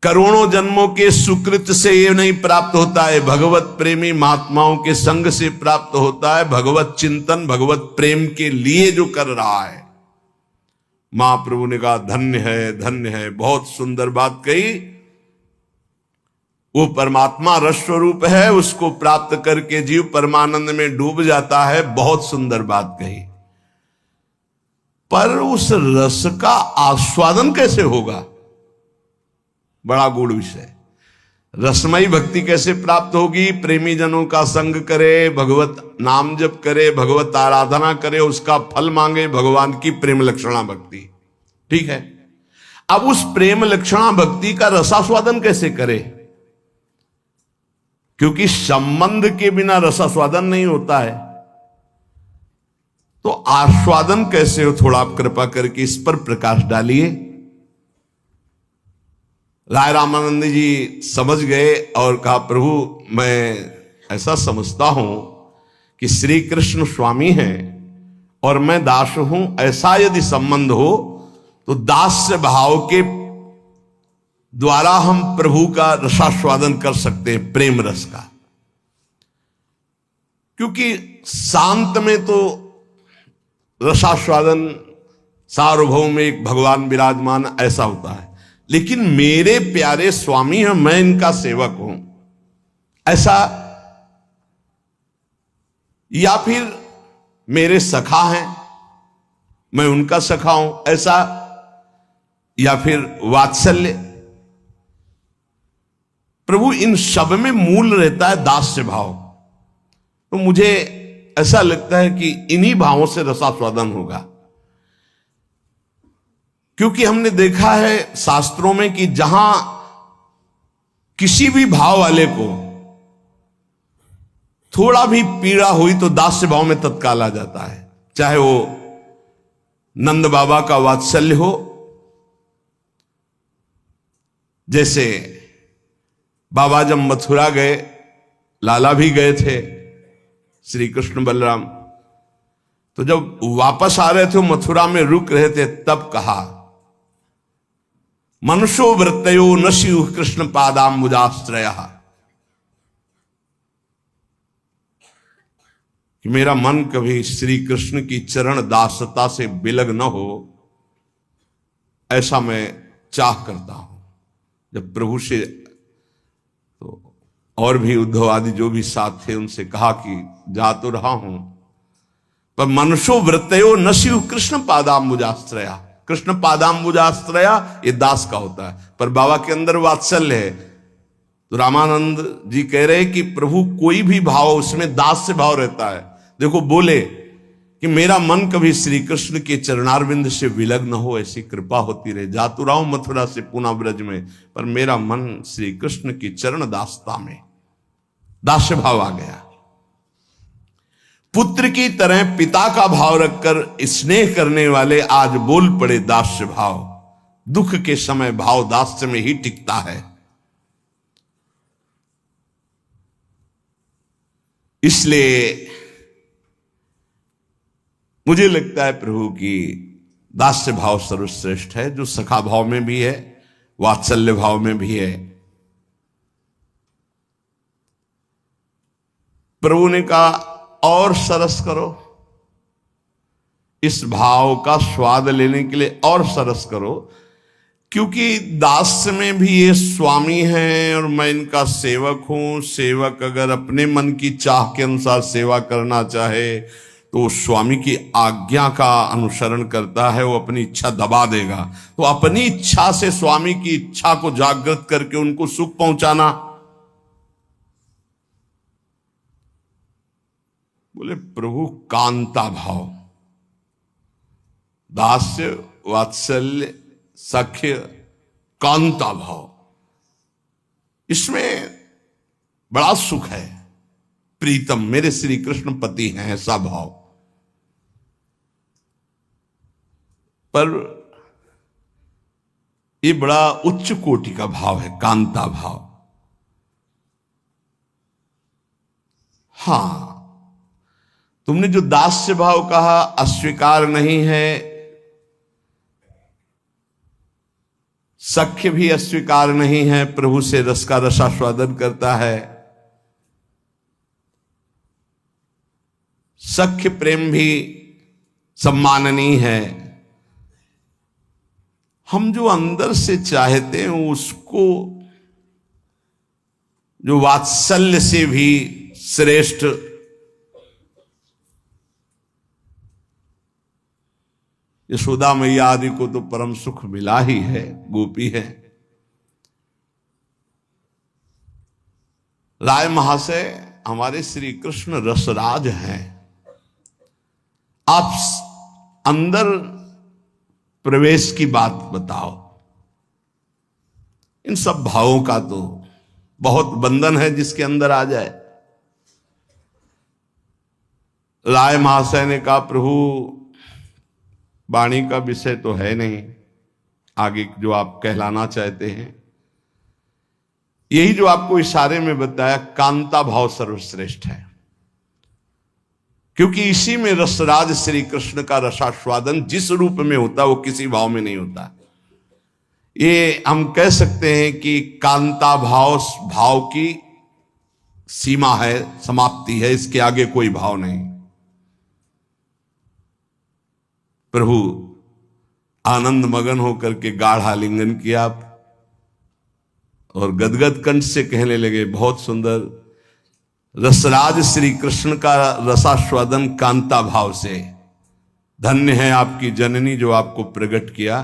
S1: करोड़ों जन्मों के सुकृत से ये नहीं प्राप्त होता है, भगवत प्रेमी महात्माओं के संग से प्राप्त होता है। भगवत चिंतन भगवत प्रेम के लिए जो कर रहा है। महाप्रभु ने कहा धन्य है, धन्य है। बहुत सुंदर बात कही। वो परमात्मा रस स्वरूप है, उसको प्राप्त करके जीव परमानंद में डूब जाता है। बहुत सुंदर बात कही। पर उस रस का आस्वादन कैसे होगा? बड़ा गूढ़ विषय। रसमयी भक्ति कैसे प्राप्त होगी? प्रेमी जनों का संग करे, भगवत नाम जप करे, भगवत आराधना करे, उसका फल मांगे, भगवान की प्रेम लक्षणा भक्ति। ठीक है, अब उस प्रेम लक्षणा भक्ति का रसास्वादन कैसे करे? क्योंकि संबंध के बिना रसास्वादन नहीं होता है, तो आस्वादन कैसे हो? थोड़ा आप कृपा करके इस पर प्रकाश डालिए। राय रामानंद जी समझ गए और कहा प्रभु मैं ऐसा समझता हूं कि श्री कृष्ण स्वामी हैं और मैं दास हूं, ऐसा यदि संबंध हो तो दास्य भाव के द्वारा हम प्रभु का रसास्वादन कर सकते हैं, प्रेम रस का। क्योंकि शांत में तो रसास्वादन सार्वभौम में एक भगवान विराजमान ऐसा होता है, लेकिन मेरे प्यारे स्वामी हैं, मैं इनका सेवक हूं ऐसा, या फिर मेरे सखा हैं मैं उनका सखा हूं ऐसा, या फिर वात्सल्य। प्रभु इन सब में मूल रहता है दास्य भाव। तो मुझे ऐसा लगता है कि इन्हीं भावों से रसास्वादन होगा। क्योंकि हमने देखा है शास्त्रों में कि जहां किसी भी भाव वाले को थोड़ा भी पीड़ा हुई तो दास्य भाव में तत्काल आ जाता है। चाहे वो नंद बाबा का वात्सल्य हो, जैसे बाबा जब मथुरा गए, लाला भी गए थे, श्री कृष्ण बलराम, तो जब वापस आ रहे थे मथुरा में रुक रहे थे, तब कहा मनुष्यो वृत्तयो न स्युः कृष्ण पादाम्बुजाश्रयः, कि मेरा मन कभी श्री कृष्ण की चरण दासता से बिलग न हो, ऐसा मैं चाह करता हूं। जब प्रभु से तो और भी उद्धव आदि जो भी साथ थे उनसे कहा कि जा तो रहा हूं, पर मनुष्यो वृत्तयो न स्युः कृष्ण पादाम्बुजाश्रया, कृष्ण पादाम्बुजाश्रया ये दास का होता है, पर बाबा के अंदर वात्सल्य है। तो रामानंद जी कह रहे हैं कि प्रभु कोई भी भाव उसमें दास से भाव रहता है। देखो बोले कि मेरा मन कभी श्री कृष्ण के चरणारविंद से विलग न हो, ऐसी कृपा होती रहे। जातुराव मथुरा से पुनः ब्रज में, पर मेरा मन श्री कृष्ण की चरण दासता में, दास्य भाव आ गया। पुत्र की तरह पिता का भाव रखकर स्नेह करने वाले आज बोल पड़े दास्य भाव। दुख के समय भाव दास्य में ही टिकता है। इसलिए मुझे लगता है प्रभु की दास्य भाव सर्वश्रेष्ठ है, जो सखा भाव में भी है, वात्सल्य भाव में भी है। प्रभु ने कहा और सरस करो, इस भाव का स्वाद लेने के लिए और सरस करो, क्योंकि दास्य में भी ये स्वामी हैं और मैं इनका सेवक हूं। सेवक अगर अपने मन की चाह के अनुसार सेवा करना चाहे तो स्वामी की आज्ञा का अनुसरण करता है, वो अपनी इच्छा दबा देगा। तो अपनी इच्छा से स्वामी की इच्छा को जागृत करके उनको सुख पहुंचाना, बोले प्रभु कांता भाव, दास्य वात्सल्य सख्य कांता भाव, इसमें बड़ा सुख है। प्रीतम मेरे श्री कृष्ण पति हैं, ऐसा भाव। पर ये बड़ा उच्च कोटि का भाव है, कांता भाव। हां, तुमने जो दास्य भाव कहा अस्वीकार नहीं है, सख्य भी अस्वीकार नहीं है। प्रभु से रस का रसास्वादन करता है, सख्य प्रेम भी सम्माननीय है। हम जो अंदर से चाहते हैं उसको, जो वात्सल्य से भी श्रेष्ठ, यशोदा मैया आदि को तो परम सुख मिला ही है, गोपी है। राय महाशय हमारे श्री कृष्ण रसराज हैं। आप अंदर प्रवेश की बात बताओ। इन सब भावों का तो बहुत बंधन है जिसके अंदर आ जाए। राय महाशय ने कहा प्रभु वाणी का विषय तो है नहीं, आगे जो आप कहलाना चाहते हैं, यही जो आपको इशारे में बताया, कांता भाव सर्वश्रेष्ठ है, क्योंकि इसी में रसराज श्री कृष्ण का रसास्वादन जिस रूप में होता है वो किसी भाव में नहीं होता। ये हम कह सकते हैं कि कांता भाव की सीमा है, समाप्ति है, इसके आगे कोई भाव नहीं। प्रभु आनंद मगन होकर के गाढ़ आलिंगन किया और गदगद कंठ से कहने लगे, बहुत सुंदर, रसराज श्री कृष्ण का रसास्वादन कांता भाव से। धन्य है आपकी जननी जो आपको प्रकट किया,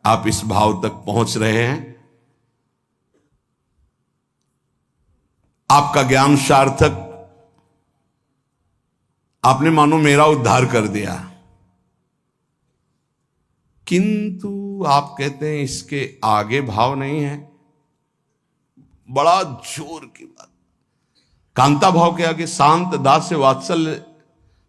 S1: आप इस भाव तक पहुंच रहे हैं। आपका ज्ञान सार्थक, आपने मानो मेरा उद्धार कर दिया। किंतु आप कहते हैं इसके आगे भाव नहीं है। बड़ा जोर की बात। कांता भाव के आगे शांत, दास्य, वात्सल्य,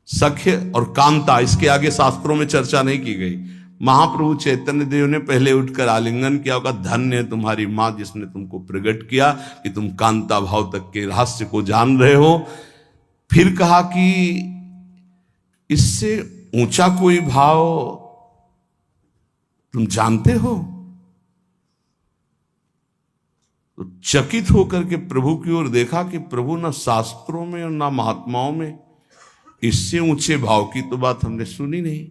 S1: सख्य और कांता, इसके आगे शास्त्रों में चर्चा नहीं की गई। महाप्रभु चैतन्य देव ने पहले उठकर आलिंगन किया होगा, धन्य है तुम्हारी मां जिसने तुमको प्रकट किया कि तुम कांता भाव तक के रहस्य को जान रहे हो। फिर कहा कि इससे ऊंचा कोई भाव तुम जानते हो? तो चकित होकर के प्रभु की ओर देखा कि प्रभु न शास्त्रों में और न महात्माओं में इससे ऊंचे भाव की तो बात हमने सुनी नहीं।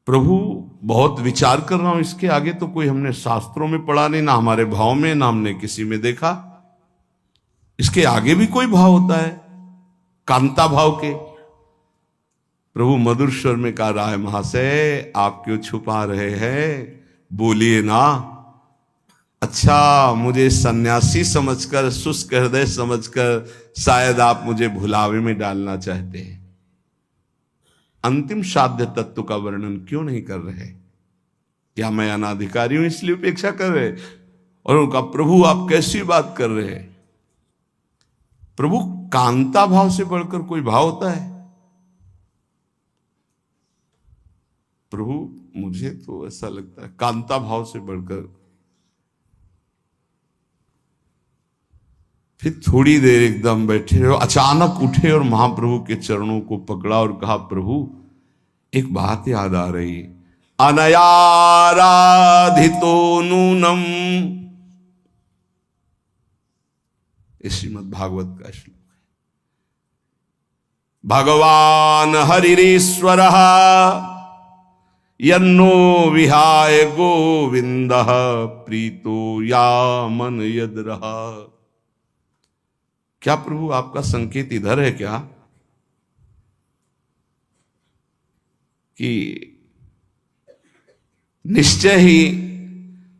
S1: प्रभु बहुत विचार कर रहा हूं, इसके आगे तो कोई हमने शास्त्रों में पढ़ा नहीं, ना हमारे भाव में, ना हमने किसी में देखा। इसके आगे भी कोई भाव होता है कांता भाव के? प्रभु मधुर स्वर में कहा, राय महाशय आप क्यों छुपा रहे हैं, बोलिए ना। अच्छा, मुझे सन्यासी समझकर, शुष्क हृदय समझकर शायद आप मुझे भुलावे में डालना चाहते हैं। अंतिम साध्य तत्व का वर्णन क्यों नहीं कर रहे? क्या मैं अनाधिकारी हूं इसलिए उपेक्षा कर रहे? और उनका प्रभु आप कैसी बात कर रहे हैं? प्रभु, कांता भाव से बढ़कर कोई भाव होता है? प्रभु, मुझे तो ऐसा लगता है कांता भाव से बढ़कर। फिर थोड़ी देर एकदम बैठे रहे, अचानक उठे और महाप्रभु के चरणों को पकड़ा और कहा, प्रभु एक बात याद आ रही, अनयाराधितो नूनम। श्रीमद् भागवत का श्लोक है। भगवान हरिरीश्वर यन्नो विहाय गोविंद प्रीतो यामन यद रहा। क्या प्रभु आपका संकेत इधर है क्या कि निश्चय ही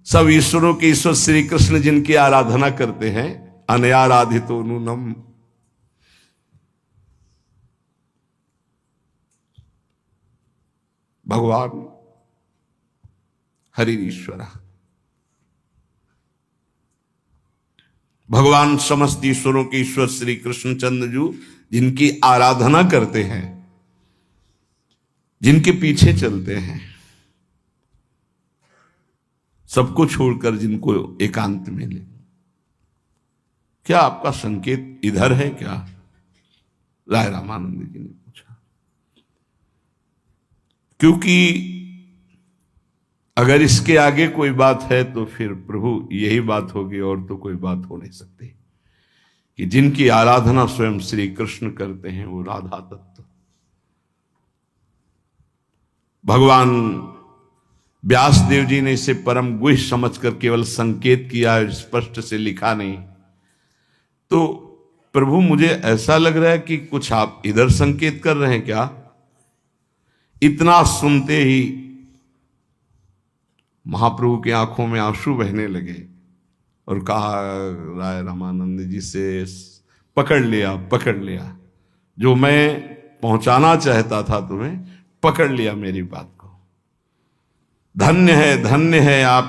S1: सब ईश्वरों के ईश्वर श्री कृष्ण जिनकी आराधना करते हैं, अनयाराधितो नूनम, भगवान हरि ईश्वर, भगवान समस्त ईश्वरों के ईश्वर श्री कृष्णचंद्र जी जिनकी आराधना करते हैं, जिनके पीछे चलते हैं, सबको छोड़कर जिनको एकांत में ले। क्या आपका संकेत इधर है क्या? राय रामानंद जी ने पूछा। क्योंकि अगर इसके आगे कोई बात है तो फिर प्रभु यही बात होगी और तो कोई बात हो नहीं सकती कि जिनकी आराधना स्वयं श्री कृष्ण करते हैं वो राधा तत्व। भगवान व्यास देव जी ने इसे परम गुह्य समझकर केवल संकेत किया, स्पष्ट से लिखा नहीं। तो प्रभु मुझे ऐसा लग रहा है कि कुछ आप इधर संकेत कर रहे हैं क्या? इतना सुनते ही महाप्रभु की आंखों में आंसू बहने लगे और कहा राय रामानंद जी से, पकड़ लिया जो मैं पहुंचाना चाहता था तुम्हें, पकड़ लिया मेरी बात को। धन्य है आप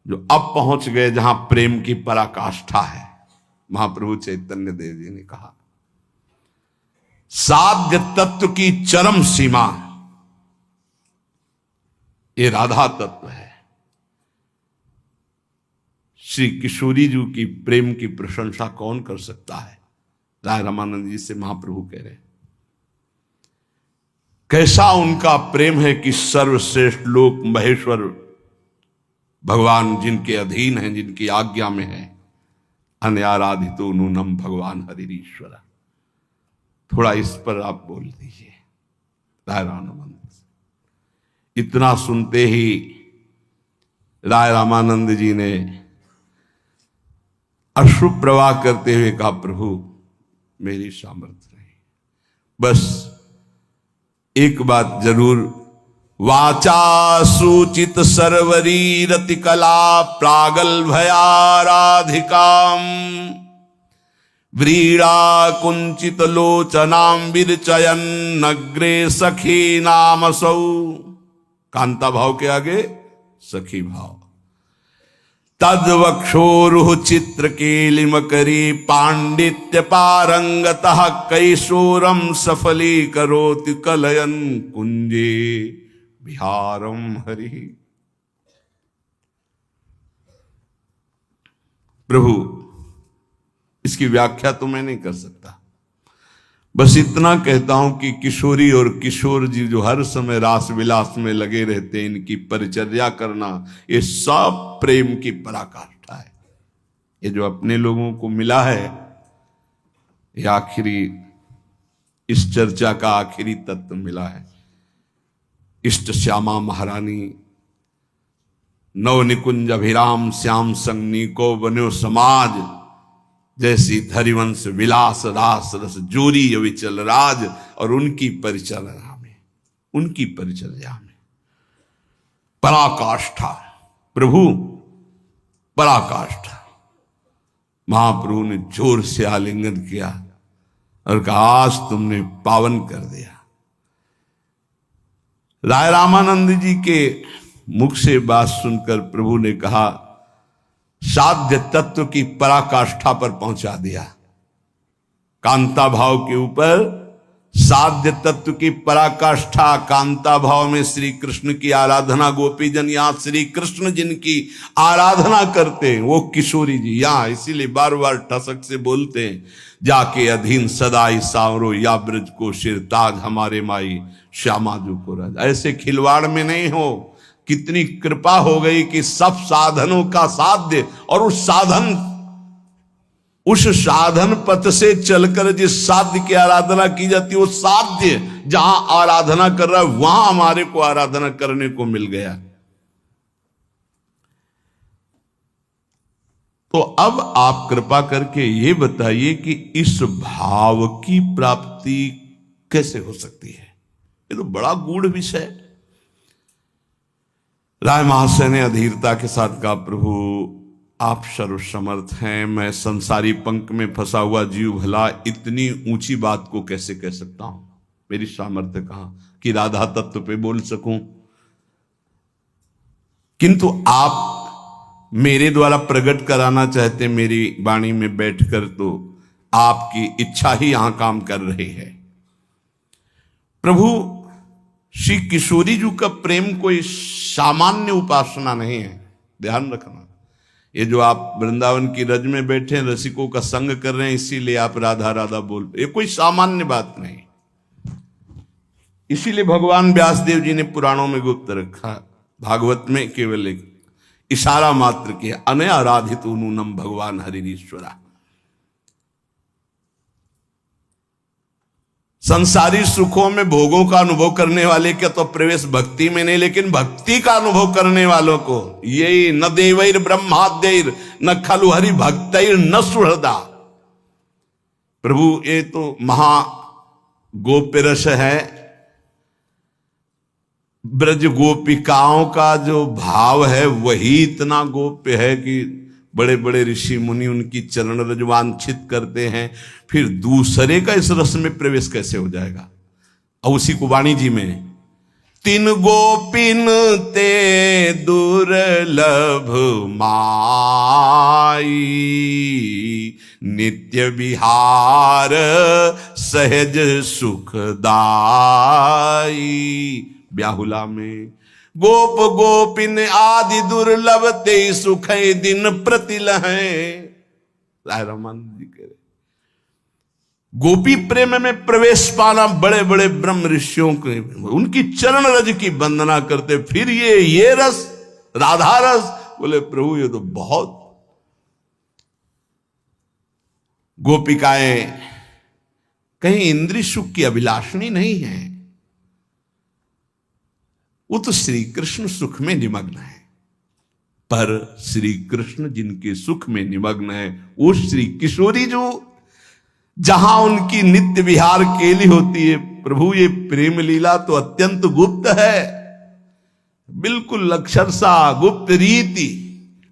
S1: जो अब पहुंच गए जहां प्रेम की पराकाष्ठा है। महाप्रभु चैतन्य देव जी ने कहा, साध्य तत्व की चरम सीमा ये राधा तत्व है। श्री किशोरी जी की प्रेम की प्रशंसा कौन कर सकता है? राय रामानंद जी से महाप्रभु कह रहे, कैसा उनका प्रेम है कि सर्वश्रेष्ठ लोक महेश्वर भगवान जिनके अधीन हैं, जिनकी आज्ञा में है, अनयाराधितो नूनम भगवान हरिरीश्वर। थोड़ा इस पर आप बोल दीजिए राय रामानंद। इतना सुनते ही राय रामानंद जी ने अश्रु प्रवाह करते हुए कहा, प्रभु मेरी सामर्थ्य नहीं, बस एक बात जरूर, वाचा सूचित सर्वरी रति कला प्रागल भयाराधिकाम व्रीड़ा कुंचित लोचनाम विरचयन नग्रे सखी नाम सौ। कांता भाव के आगे सखी भाव। तद्वक्षोरुह चित्र केलिम करी पांडित्य पारंगतः कैशोरम सफली करोति कलयन कुंजे विहारम हरि। प्रभु इसकी व्याख्या तो मैं नहीं कर सकता, बस इतना कहता हूं कि किशोरी और किशोर जी जो हर समय रास विलास में लगे रहते हैं, इनकी परिचर्या करना, ये सब प्रेम की पराकाष्ठा है। ये जो अपने लोगों को मिला है, ये आखिरी, इस चर्चा का आखिरी तत्व मिला है। इष्ट श्यामा महारानी नव निकुंज अभिराम श्याम संगनी को बन्यो समाज, जैसी धरिवंश विलास रास रस जोरी अविचल राज। और उनकी परिचर्या में पराकाष्ठा, प्रभु पराकाष्ठा। महाप्रभु ने जोर से आलिंगन किया और कहा, आज तुमने पावन कर दिया। राय रामानंद जी के मुख से बात सुनकर प्रभु ने कहा, साध्य तत्व की पराकाष्ठा पर पहुंचा दिया। कांता भाव के ऊपर साध्य तत्व की पराकाष्ठा, कांता भाव में श्री कृष्ण की आराधना। गोपी जन यहाँ श्री कृष्ण जिनकी आराधना करते हैं वो किशोरी जी यहाँ, इसीलिए बार बार ठसक से बोलते हैं, जाके अधीन सदाई सावरो या ब्रज को शिरताज हमारे माई श्यामाजू को राज। ऐसे खिलवाड़ में नहीं हो। कितनी कृपा हो गई कि सब साधनों का साध्य और उस साधन पथ से चलकर जिस साध्य की आराधना की जाती है, वो साध्य जहां आराधना कर रहा है वहां हमारे को आराधना करने को मिल गया। तो अब आप कृपा करके ये बताइए कि इस भाव की प्राप्ति कैसे हो सकती है। ये तो बड़ा गूढ़ विषय है। राय महाशय ने अधीरता के साथ कहा, प्रभु आप सर्वसमर्थ हैं, मैं संसारी पंख में फंसा हुआ जीव भला इतनी ऊंची बात को कैसे कह सकता हूं। मेरी सामर्थ्य कहां कि राधा तत्व पे बोल सकूं। किंतु आप मेरे द्वारा प्रकट कराना चाहते मेरी वाणी में बैठकर, तो आपकी इच्छा ही यहां काम कर रही है। प्रभु श्री किशोरी जी का प्रेम कोई सामान्य उपासना नहीं है, ध्यान रखना। ये जो आप वृंदावन की रज में बैठे हैं, रसिकों का संग कर रहे हैं, इसीलिए आप राधा राधा बोल, ये कोई सामान्य बात नहीं। इसीलिए भगवान व्यासदेव जी ने पुराणों में गुप्त रखा, भागवत में केवल एक इशारा मात्र किया, अनयाराधित नूनम भगवान हरिश्वरा। संसारी सुखों में भोगों का अनुभव करने वाले का तो प्रवेश भक्ति में नहीं, लेकिन भक्ति का अनुभव करने वालों को यही न देवैर ब्रह्माद्यैर न खलु हरि भक्तैर न सुहृदा। प्रभु ये तो महा गोप्य रस है। ब्रज गोपिकाओं का जो भाव है वही इतना गोप्य है कि बड़े बड़े ऋषि मुनि उनकी चरण रज वांछित करते हैं, फिर दूसरे का इस रस में प्रवेश कैसे हो जाएगा। और उसी को वाणी जी में, तीन गोपिन ते दुर्लभ माई, नित्य विहार सहज सुखदाई। ब्याहुला में गोप गोपिन आदि दुर्लभ ते सुख दिन प्रतिलह। राय रामानंद जी कह रहे, गोपी प्रेम में प्रवेश पाना बड़े बड़े ब्रह्म ऋषियों के उनकी चरण रज की वंदना करते, फिर ये रस राधा रस, बोले प्रभु ये तो बहुत। गोपिकाएं कहीं इंद्रिय सुख की अभिलाषणी नहीं है, वो तो श्री कृष्ण सुख में निमग्न है। पर श्री कृष्ण जिनके सुख में निमग्न है वो श्री किशोरी जो जहां उनकी नित्य विहार केली होती है। प्रभु ये प्रेम लीला तो अत्यंत गुप्त है, बिल्कुल अक्षरशः गुप्त रीति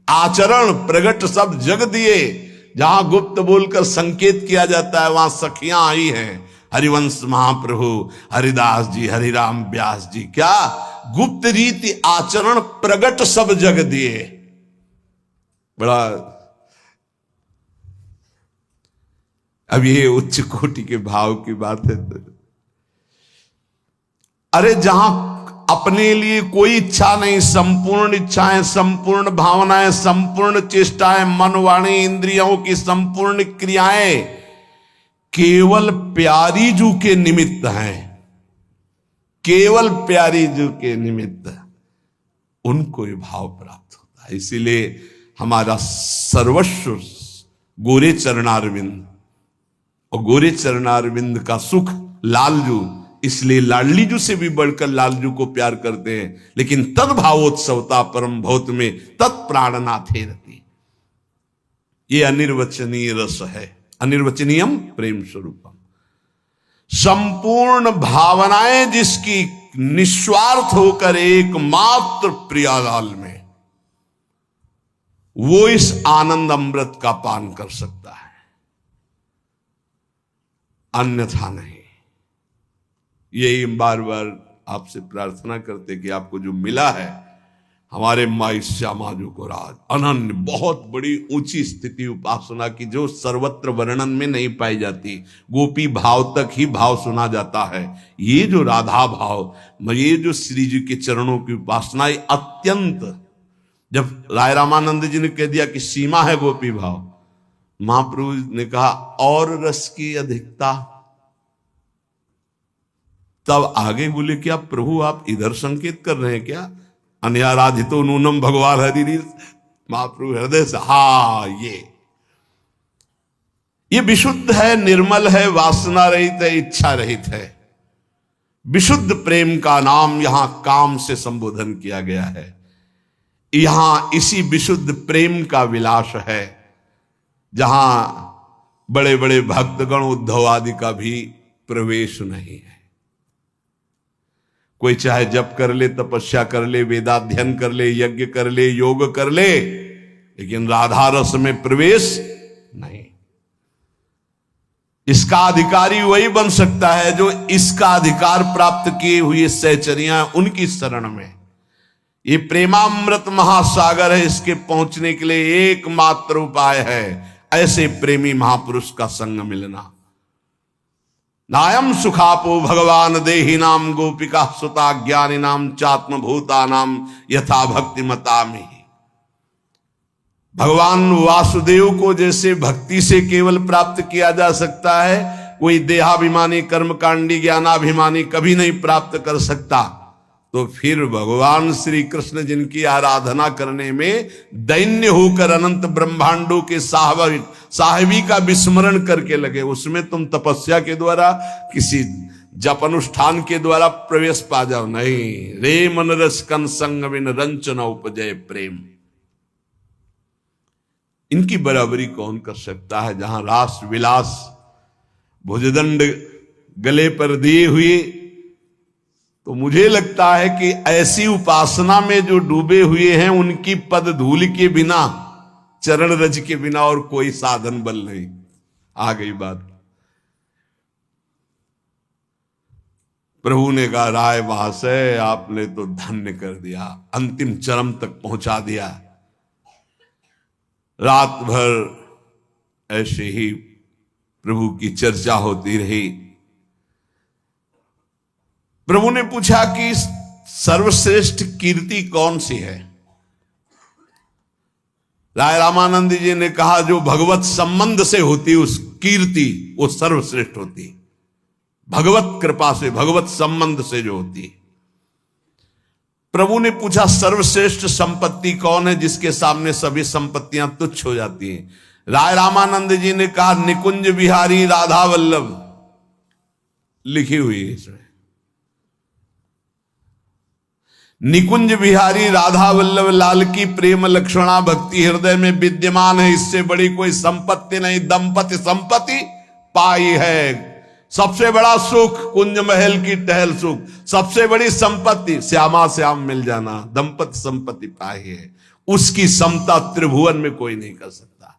S1: आचरण प्रगट सब जग दिए। जहां गुप्त बोलकर संकेत किया जाता है वहां सखियां आई हैं। हरिवंश महाप्रभु हरिदास जी, हरिराम व्यास जी, क्या गुप्त रीति आचरण प्रगट सब जग दिए। बड़ा अब ये उच्च कोटि के भाव की बात है। अरे जहां अपने लिए कोई इच्छा नहीं, संपूर्ण इच्छाएं, संपूर्ण भावनाएं, संपूर्ण चेष्टाएं, मन वाणी इंद्रियों की संपूर्ण क्रियाएं केवल प्यारी जू के निमित्त हैं, केवल प्यारी जू के निमित्त उनको ये भाव प्राप्त होता है। इसीलिए हमारा सर्वस्व गोरे चरणारविंद, और गोरे चरणारविंद का सुख लालजू, इसलिए लाडली जू से भी बढ़कर लालजू को प्यार करते हैं। लेकिन तद्भावोत्सवता परम भौत में तत्प्राणनाथे रति, ये अनिर्वचनीय रस है, अनिर्वचनीयम प्रेम स्वरूपम। संपूर्ण भावनाएं जिसकी निस्वार्थ होकर एकमात्र प्रियालाल में, वो इस आनंद अमृत का पान कर सकता है, अन्यथा नहीं। यही बार बार आपसे प्रार्थना करते कि आपको जो मिला है हमारे माई श्यामा जो को राज, अनन्य बहुत बड़ी ऊंची स्थिति उपासना की, जो सर्वत्र वर्णन में नहीं पाई जाती। गोपी भाव तक ही भाव सुना जाता है। ये जो राधा भाव, ये जो श्री जी के चरणों की उपासना, अत्यंत, जब राय रामानंद जी ने कह दिया कि सीमा है गोपी भाव, महाप्रभु ने कहा और रस की अधिकता, तब आगे बोले क्या प्रभु आप इधर संकेत कर रहे हैं क्या? अन्याराधितो नूनम भगवान हरि। महाप्रभु हृदय से, हाँ ये विशुद्ध है, निर्मल है, वासना रहित है, इच्छा रहित है। विशुद्ध प्रेम का नाम यहां काम से संबोधन किया गया है। यहां इसी विशुद्ध प्रेम का विलास है, जहां बड़े बड़े भक्तगण उद्धव आदि का भी प्रवेश नहीं है। कोई चाहे जप कर ले, तपस्या कर ले, वेदाध्ययन कर ले, यज्ञ कर ले, योग कर ले, लेकिन राधा रस में प्रवेश नहीं। इसका अधिकारी वही बन सकता है जो इसका अधिकार प्राप्त किए हुए सहचरियां उनकी शरण में। ये प्रेमामृत महासागर है, इसके पहुंचने के लिए एकमात्र उपाय है ऐसे प्रेमी महापुरुष का संग मिलना। नायम सुखापो भगवान देहि नाम गोपिका सुता ज्ञानी नाम चात्म भूता नाम यथा भक्ति मतामि। भगवान वासुदेव को जैसे भक्ति से केवल प्राप्त किया जा सकता है, कोई देहाभिमानी कर्मकांडी ज्ञानाभिमानी कभी नहीं प्राप्त कर सकता, तो फिर भगवान श्री कृष्ण जिनकी आराधना करने में दैन्य होकर अनंत ब्रह्मांडों के साहबी का विस्मरण करके लगे, उसमें तुम तपस्या के द्वारा, किसी जप अनुष्ठान के द्वारा प्रवेश पा जाओ, नहीं। रे मन रस कन संग बिन रंचन उपजय प्रेम। इनकी बराबरी कौन कर सकता है? जहां रास विलास भुजदंड गले पर दिए हुए, तो मुझे लगता है कि ऐसी उपासना में जो डूबे हुए हैं उनकी पद धूल के बिना, चरण रज के बिना और कोई साधन बल नहीं। आ गई बात। प्रभु ने कहा राय महाशय आपने तो धन्य कर दिया, अंतिम चरम तक पहुंचा दिया। रात भर ऐसे ही प्रभु की चर्चा होती रही। प्रभु ने पूछा कि सर्वश्रेष्ठ कीर्ति कौन सी है? राय रामानंद जी ने कहा जो भगवत संबंध से होती उस कीर्ति वो सर्वश्रेष्ठ होती। भगवत कृपा से, भगवत संबंध से जो होती। प्रभु ने पूछा सर्वश्रेष्ठ संपत्ति कौन है जिसके सामने सभी संपत्तियां तुच्छ हो जाती हैं? राय रामानंद जी ने कहा निकुंज बिहारी राधा वल्लभ, लिखी हुई है इसमें। निकुंज बिहारी राधा वल्लभ लाल की प्रेम लक्षणा भक्ति हृदय में विद्यमान है, इससे बड़ी कोई संपत्ति नहीं। दंपति संपत्ति पाई है, सबसे बड़ा सुख कुंज महल की टहल सुख, सबसे बड़ी संपत्ति श्यामा श्याम मिल जाना, दंपति संपत्ति पाई है। उसकी समता त्रिभुवन में कोई नहीं कर सकता।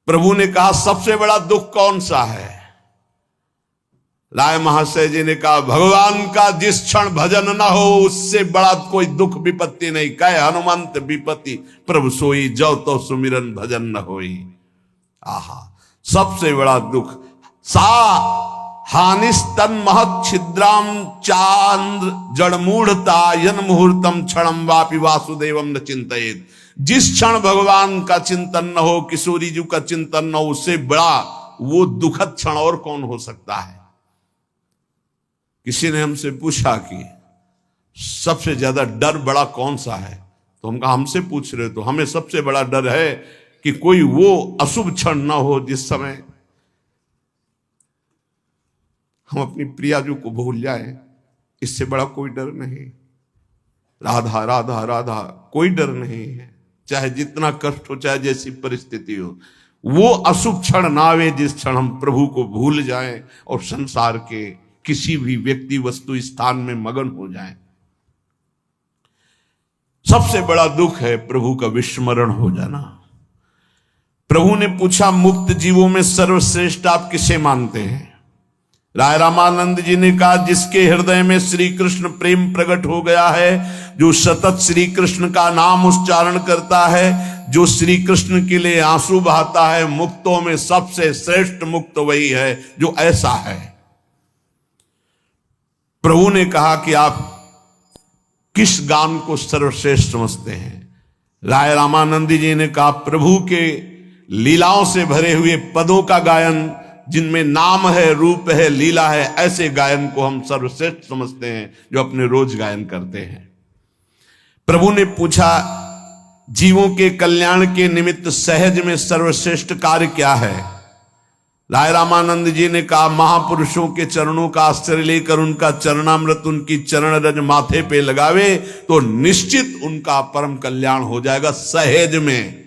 S1: प्रभु ने कहा सबसे बड़ा दुख कौन सा है? राय महाशय जी ने कहा भगवान का जिस क्षण भजन न हो उससे बड़ा कोई दुख विपत्ति नहीं। कहे हनुमंत विपत्ति प्रभु सोई, जो तो सुमिरन भजन न होई। आहा, सबसे बड़ा दुख। सा हानिस्तन महत छिद्राम चांद्र जड़मूढ़ता यन मुहूर्तम क्षणम वापि वासुदेवम न चिंतयेत। जिस क्षण भगवान का चिंतन न हो, किशोरी जी का चिंतन न हो, उससे बड़ा वो दुखद क्षण और कौन हो सकता है? किसी ने हमसे पूछा कि सबसे ज्यादा डर बड़ा कौन सा है, तो हम कहा हमसे पूछ रहे तो हमें सबसे बड़ा डर है कि कोई वो अशुभ क्षण ना हो जिस समय हम अपनी प्रियाजू को भूल जाएं। इससे बड़ा कोई डर नहीं। राधा राधा राधा, कोई डर नहीं है, चाहे जितना कष्ट हो, चाहे जैसी परिस्थिति हो। वो अशुभ क्षण ना आवे जिस क्षण हम प्रभु को भूल जाएं और संसार के किसी भी व्यक्ति वस्तु स्थान में मगन हो जाएं। सबसे बड़ा दुख है प्रभु का विस्मरण हो जाना। प्रभु ने पूछा, मुक्त जीवों में सर्वश्रेष्ठ आप किसे मानते हैं? राय रामानंद जी ने कहा, जिसके हृदय में श्री कृष्ण प्रेम प्रकट हो गया है, जो सतत श्री कृष्ण का नाम उच्चारण करता है, जो श्री कृष्ण के लिए आंसू बहाता है, मुक्तों में सबसे श्रेष्ठ मुक्त वही है जो ऐसा है। प्रभु ने कहा कि आप किस गान को सर्वश्रेष्ठ समझते हैं? राय रामानंद जी ने कहा, प्रभु के लीलाओं से भरे हुए पदों का गायन, जिनमें नाम है, रूप है, लीला है, ऐसे गायन को हम सर्वश्रेष्ठ समझते हैं जो अपने रोज गायन करते हैं। प्रभु ने पूछा, जीवों के कल्याण के निमित्त सहज में सर्वश्रेष्ठ कार्य क्या है? राय रामानंद जी ने कहा, महापुरुषों के चरणों का आश्रय लेकर उनका चरणामृत उनकी चरण रज माथे पे लगावे तो निश्चित उनका परम कल्याण हो जाएगा। सहज में,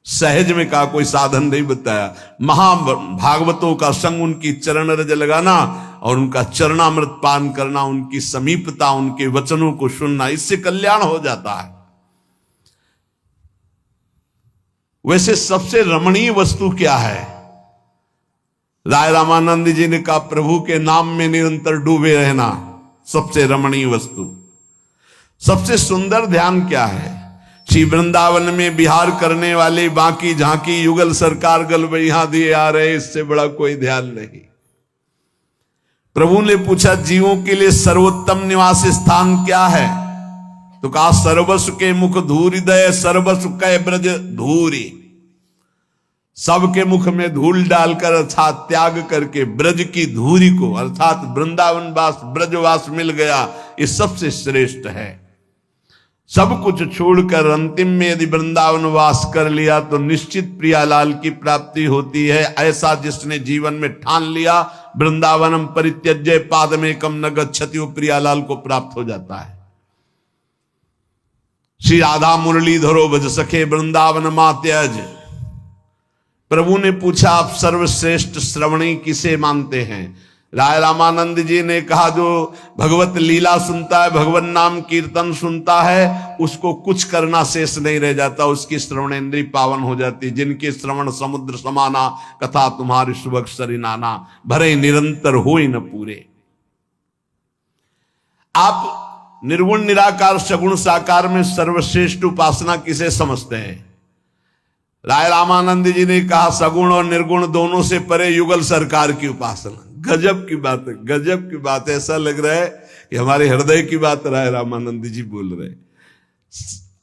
S1: सहज में का कोई साधन नहीं बताया। महाभागवतों का संग, उनकी चरण रज लगाना और उनका चरणामृत पान करना, उनकी समीपता, उनके वचनों को सुनना, इससे कल्याण हो जाता है। वैसे सबसे रमणीय वस्तु क्या है? राय रामानंद जी ने कहा, प्रभु के नाम में निरंतर डूबे रहना सबसे रमणीय वस्तु। सबसे सुंदर ध्यान क्या है? श्री वृंदावन में विहार करने वाले बाकी झांकी युगल सरकार गलबैया दिए आ रहे, इससे बड़ा कोई ध्यान नहीं। प्रभु ने पूछा, जीवों के लिए सर्वोत्तम निवास स्थान क्या है? तो कहा, सर्वस्व के मुख धूरि दय, सर्वस्व कै ब्रज धूरी। सबके मुख में धूल डालकर अर्थात त्याग करके ब्रज की धूरी को अर्थात वृंदावन वास, ब्रजवास मिल गया, ये सबसे श्रेष्ठ है। सब कुछ छोड़कर अंतिम में यदि वृंदावन वास कर लिया तो निश्चित प्रियालाल की प्राप्ति होती है। ऐसा जिसने जीवन में ठान लिया, वृंदावनम परित्यज्य पादमेकम न गच्छति, वो प्रियालाल को प्राप्त हो जाता है। श्री राधा मुरलीधरो भज सखे वृंदावन मा त्यज। प्रभु ने पूछा, आप सर्वश्रेष्ठ श्रवणी किसे मानते हैं? राय रामानंद जी ने कहा, जो भगवत लीला सुनता है, भगवान नाम कीर्तन सुनता है, उसको कुछ करना शेष नहीं रह जाता, उसकी श्रवणेन्द्रिय पावन हो जाती। जिनके श्रवण समुद्र समाना, कथा तुम्हारी सुबह सरिनाना, भरे निरंतर हो ही न पूरे। आप निर्गुण निराकार सगुण साकार में सर्वश्रेष्ठ उपासना किसे समझते हैं? राय रामानंद जी ने कहा, सगुण और निर्गुण दोनों से परे युगल सरकार की उपासना। गजब की बात है, गजब की बात है। ऐसा लग रहा है कि हमारे हृदय की बात राय रामानंद जी बोल रहे।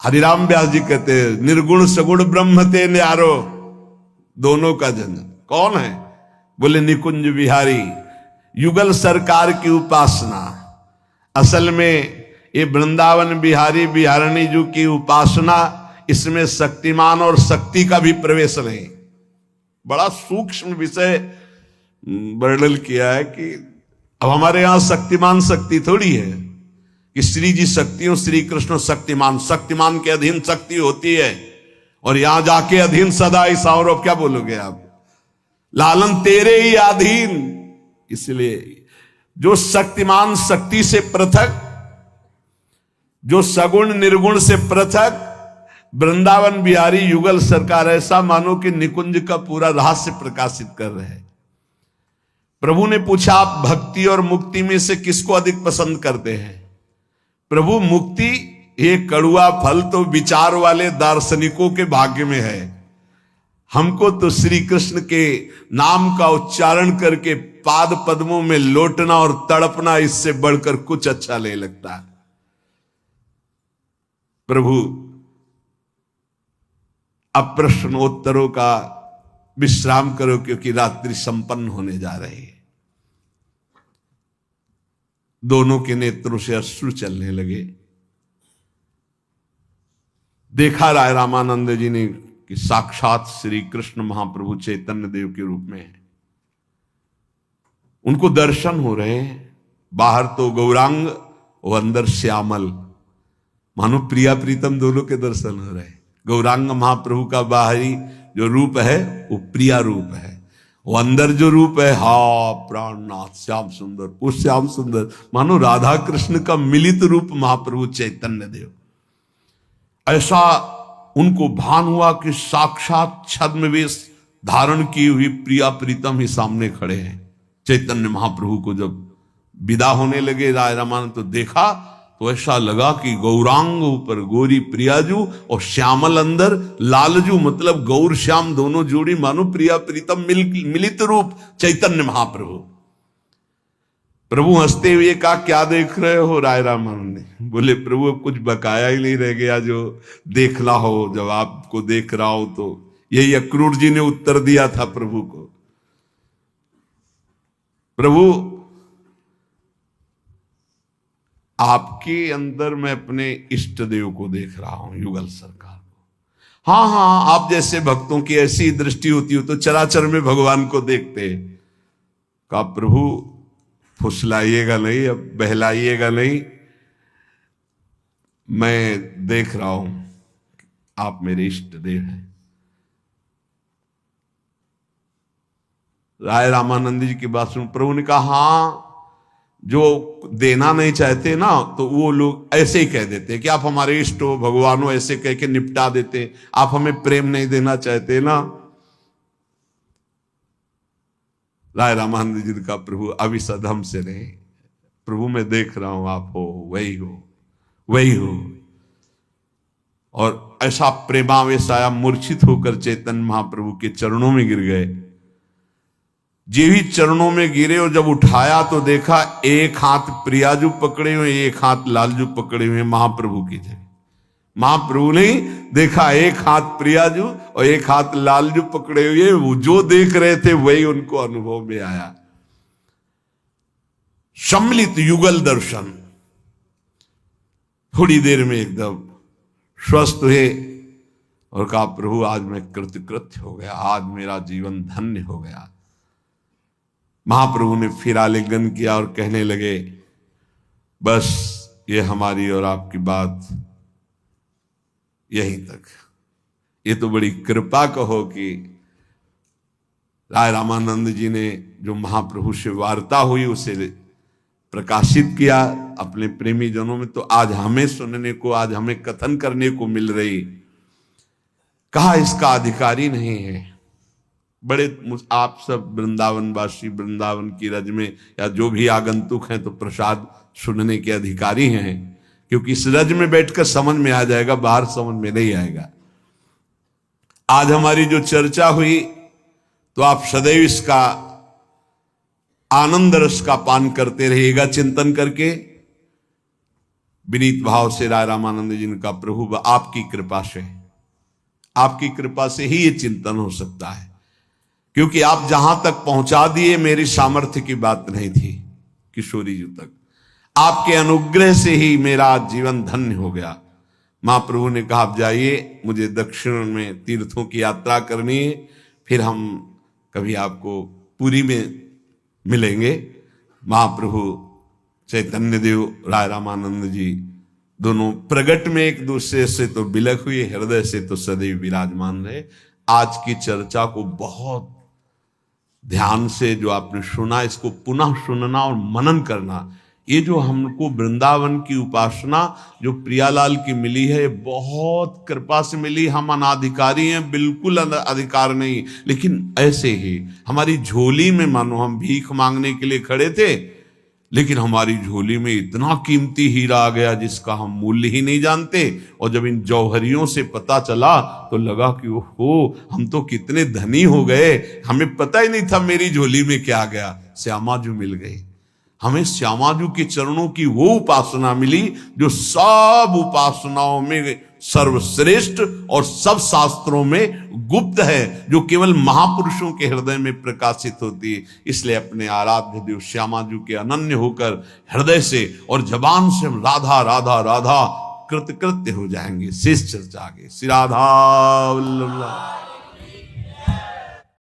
S1: हरिराम व्यास जी कहते हैं, निर्गुण सगुण ब्रह्म ते न्यारो, दोनों का जन कौन है? बोले निकुंज बिहारी। युगल सरकार की उपासना, असल में ये वृंदावन बिहारी बिहारणी जी की उपासना, इसमें शक्तिमान और शक्ति का भी प्रवेश नहीं। बड़ा सूक्ष्म विषय वर्णन किया है कि अब हमारे यहां शक्तिमान शक्ति थोड़ी है कि श्री जी शक्ति और श्री कृष्ण शक्तिमान, शक्तिमान के अधीन शक्ति होती है और यहां जाके अधीन सदा ऐसा। और अब क्या बोलोगे आप? लालन तेरे ही अधीन। इसलिए जो शक्तिमान शक्ति से पृथक, जो सगुण निर्गुण से पृथक, वृंदावन बिहारी युगल सरकार, ऐसा मानो कि निकुंज का पूरा रहस्य प्रकाशित कर रहे हैं। प्रभु ने पूछा, आप भक्ति और मुक्ति में से किसको अधिक पसंद करते हैं? प्रभु, मुक्ति ये कड़ुआ फल तो विचार वाले दार्शनिकों के भाग्य में है। हमको तो श्री कृष्ण के नाम का उच्चारण करके पाद पद्मों में लौटना और तड़पना, इससे बढ़कर कुछ अच्छा नहीं लगता। प्रभु, अब प्रश्नोत्तरों का विश्राम करो क्योंकि रात्रि संपन्न होने जा रही है। दोनों के नेत्रों से अश्रु चलने लगे। देखा राय रामानंद जी ने कि साक्षात श्री कृष्ण महाप्रभु चैतन्य देव के रूप में है। उनको दर्शन हो रहे हैं। बाहर तो गौरांग और अंदर श्यामल, मानो प्रिया प्रीतम दोनों के दर्शन हो रहे हैं। गौरांग महाप्रभु का बाहरी जो रूप है वो प्रिया रूप है, वो अंदर जो रूप है, हा प्राणनाथ श्याम सुंदर, वो श्याम सुंदर, मानो राधा कृष्ण का मिलित रूप महाप्रभु चैतन्य देव। ऐसा उनको भान हुआ कि साक्षात छद्मवेश धारण की हुई प्रिया प्रीतम ही सामने खड़े हैं। चैतन्य महाप्रभु को जब विदा होने लगे राय रामानंद तो देखा तो ऐसा लगा कि गौरांग ऊपर गोरी प्रियाजू और श्यामल अंदर लालजू, मतलब गौर श्याम दोनों जोड़ी मानो प्रिया प्रीतम मिलित रूप चैतन्य महाप्रभु। प्रभु हंसते हुए कहा, क्या देख रहे हो राय रामानंद ने? बोले, प्रभु अब कुछ बकाया ही नहीं रह गया जो देखना हो, जब आपको देख रहा हो तो। यही अक्रूर जी ने उत्तर दिया था प्रभु को। प्रभु आपके अंदर मैं अपने इष्ट देव को देख रहा हूं, युगल सरकार को। हाँ हाँ, आप जैसे भक्तों की ऐसी दृष्टि होती हो तो चराचर में भगवान को देखते। कहा, प्रभु फुसलाइएगा नहीं, अब बहलाइएगा नहीं, मैं देख रहा हूं आप मेरे इष्ट देव हैं। राय रामानंद जी की बात सुन प्रभु ने कहा, हाँ, जो देना नहीं चाहते ना तो वो लोग ऐसे ही कह देते कि आप हमारे इष्ट हो, भगवान हो, ऐसे कह के निपटा देते। आप हमें प्रेम नहीं देना चाहते ना। राय रामानंद जी का, प्रभु अभी सदम से नहीं, प्रभु मैं देख रहा हूं आप हो, वही हो, वही हो। और ऐसा प्रेमावेश आया, मूर्छित होकर चैतन्य महाप्रभु के चरणों में गिर गए। जी भी चरणों में गिरे और जब उठाया तो देखा एक हाथ प्रियाजू पकड़े हुए, एक हाथ लालजू पकड़े हुए महाप्रभु की जगह। महाप्रभु ने देखा एक हाथ प्रियाजू और एक हाथ लालजू पकड़े हुए, वो जो देख रहे थे वही उनको अनुभव में आया। सम्मिलित युगल दर्शन। थोड़ी देर में एकदम स्वस्थ हुए और कहा, प्रभु आज मैं कृतकृत्य हो गया, आज मेरा जीवन धन्य हो गया। महाप्रभु ने फिर आलिंगन किया और कहने लगे, बस ये हमारी और आपकी बात यहीं तक। ये तो बड़ी कृपा कहो कि राय रामानंद जी ने जो महाप्रभु से वार्ता हुई उसे प्रकाशित किया अपने प्रेमी जनों में, तो आज हमें सुनने को, आज हमें कथन करने को मिल रही। कहा इसका अधिकारी नहीं है। बड़े आप सब वृंदावनवासी, वृंदावन की रज में या जो भी आगंतुक हैं तो प्रसाद सुनने के अधिकारी हैं, क्योंकि इस रज में बैठकर समझ में आ जाएगा, बाहर समझ में नहीं आएगा। आज हमारी जो चर्चा हुई तो आप सदैव इसका आनंद रस का पान करते रहिएगा चिंतन करके। विनीत भाव से राय रामानंद जी ने कहा, प्रभु आपकी कृपा से, आपकी कृपा से ही ये चिंतन हो सकता है, क्योंकि आप जहां तक पहुंचा दिए मेरी सामर्थ्य की बात नहीं थी किशोरी जी तक, आपके अनुग्रह से ही मेरा जीवन धन्य हो गया। महाप्रभु ने कहा, आप जाइए, मुझे दक्षिण में तीर्थों की यात्रा करनी है, फिर हम कभी आपको पुरी में मिलेंगे। महाप्रभु चैतन्य देव, राय रामानंद जी दोनों प्रगट में एक दूसरे से तो बिलख हुए, हृदय से तो सदैव विराजमान रहे। आज की चर्चा को बहुत ध्यान से जो आपने सुना, इसको पुनः सुनना और मनन करना। ये जो हमको वृंदावन की उपासना जो प्रियालाल की मिली है, बहुत कृपा से मिली। हम अनाधिकारी हैं, बिल्कुल अधिकार नहीं, लेकिन ऐसे ही हमारी झोली में, मानो हम भीख मांगने के लिए खड़े थे, लेकिन हमारी झोली में इतना कीमती हीरा आ गया जिसका हम मूल्य ही नहीं जानते। और जब इन जौहरियों से पता चला तो लगा कि ओहो, हम तो कितने धनी हो गए, हमें पता ही नहीं था मेरी झोली में क्या आ गया। श्यामाजू मिल गई हमें। श्यामाजू के चरणों की वो उपासना मिली जो सब उपासनाओं में सर्वश्रेष्ठ और सब शास्त्रों में गुप्त है, जो केवल महापुरुषों के हृदय में प्रकाशित होती है। इसलिए अपने आराध्य देव श्यामाजू के अनन्य होकर हृदय से और जबान से हम राधा राधा राधा कृतकृत्य हो जाएंगे। शेष चर्चा आगे। श्री राधा वल्लभ।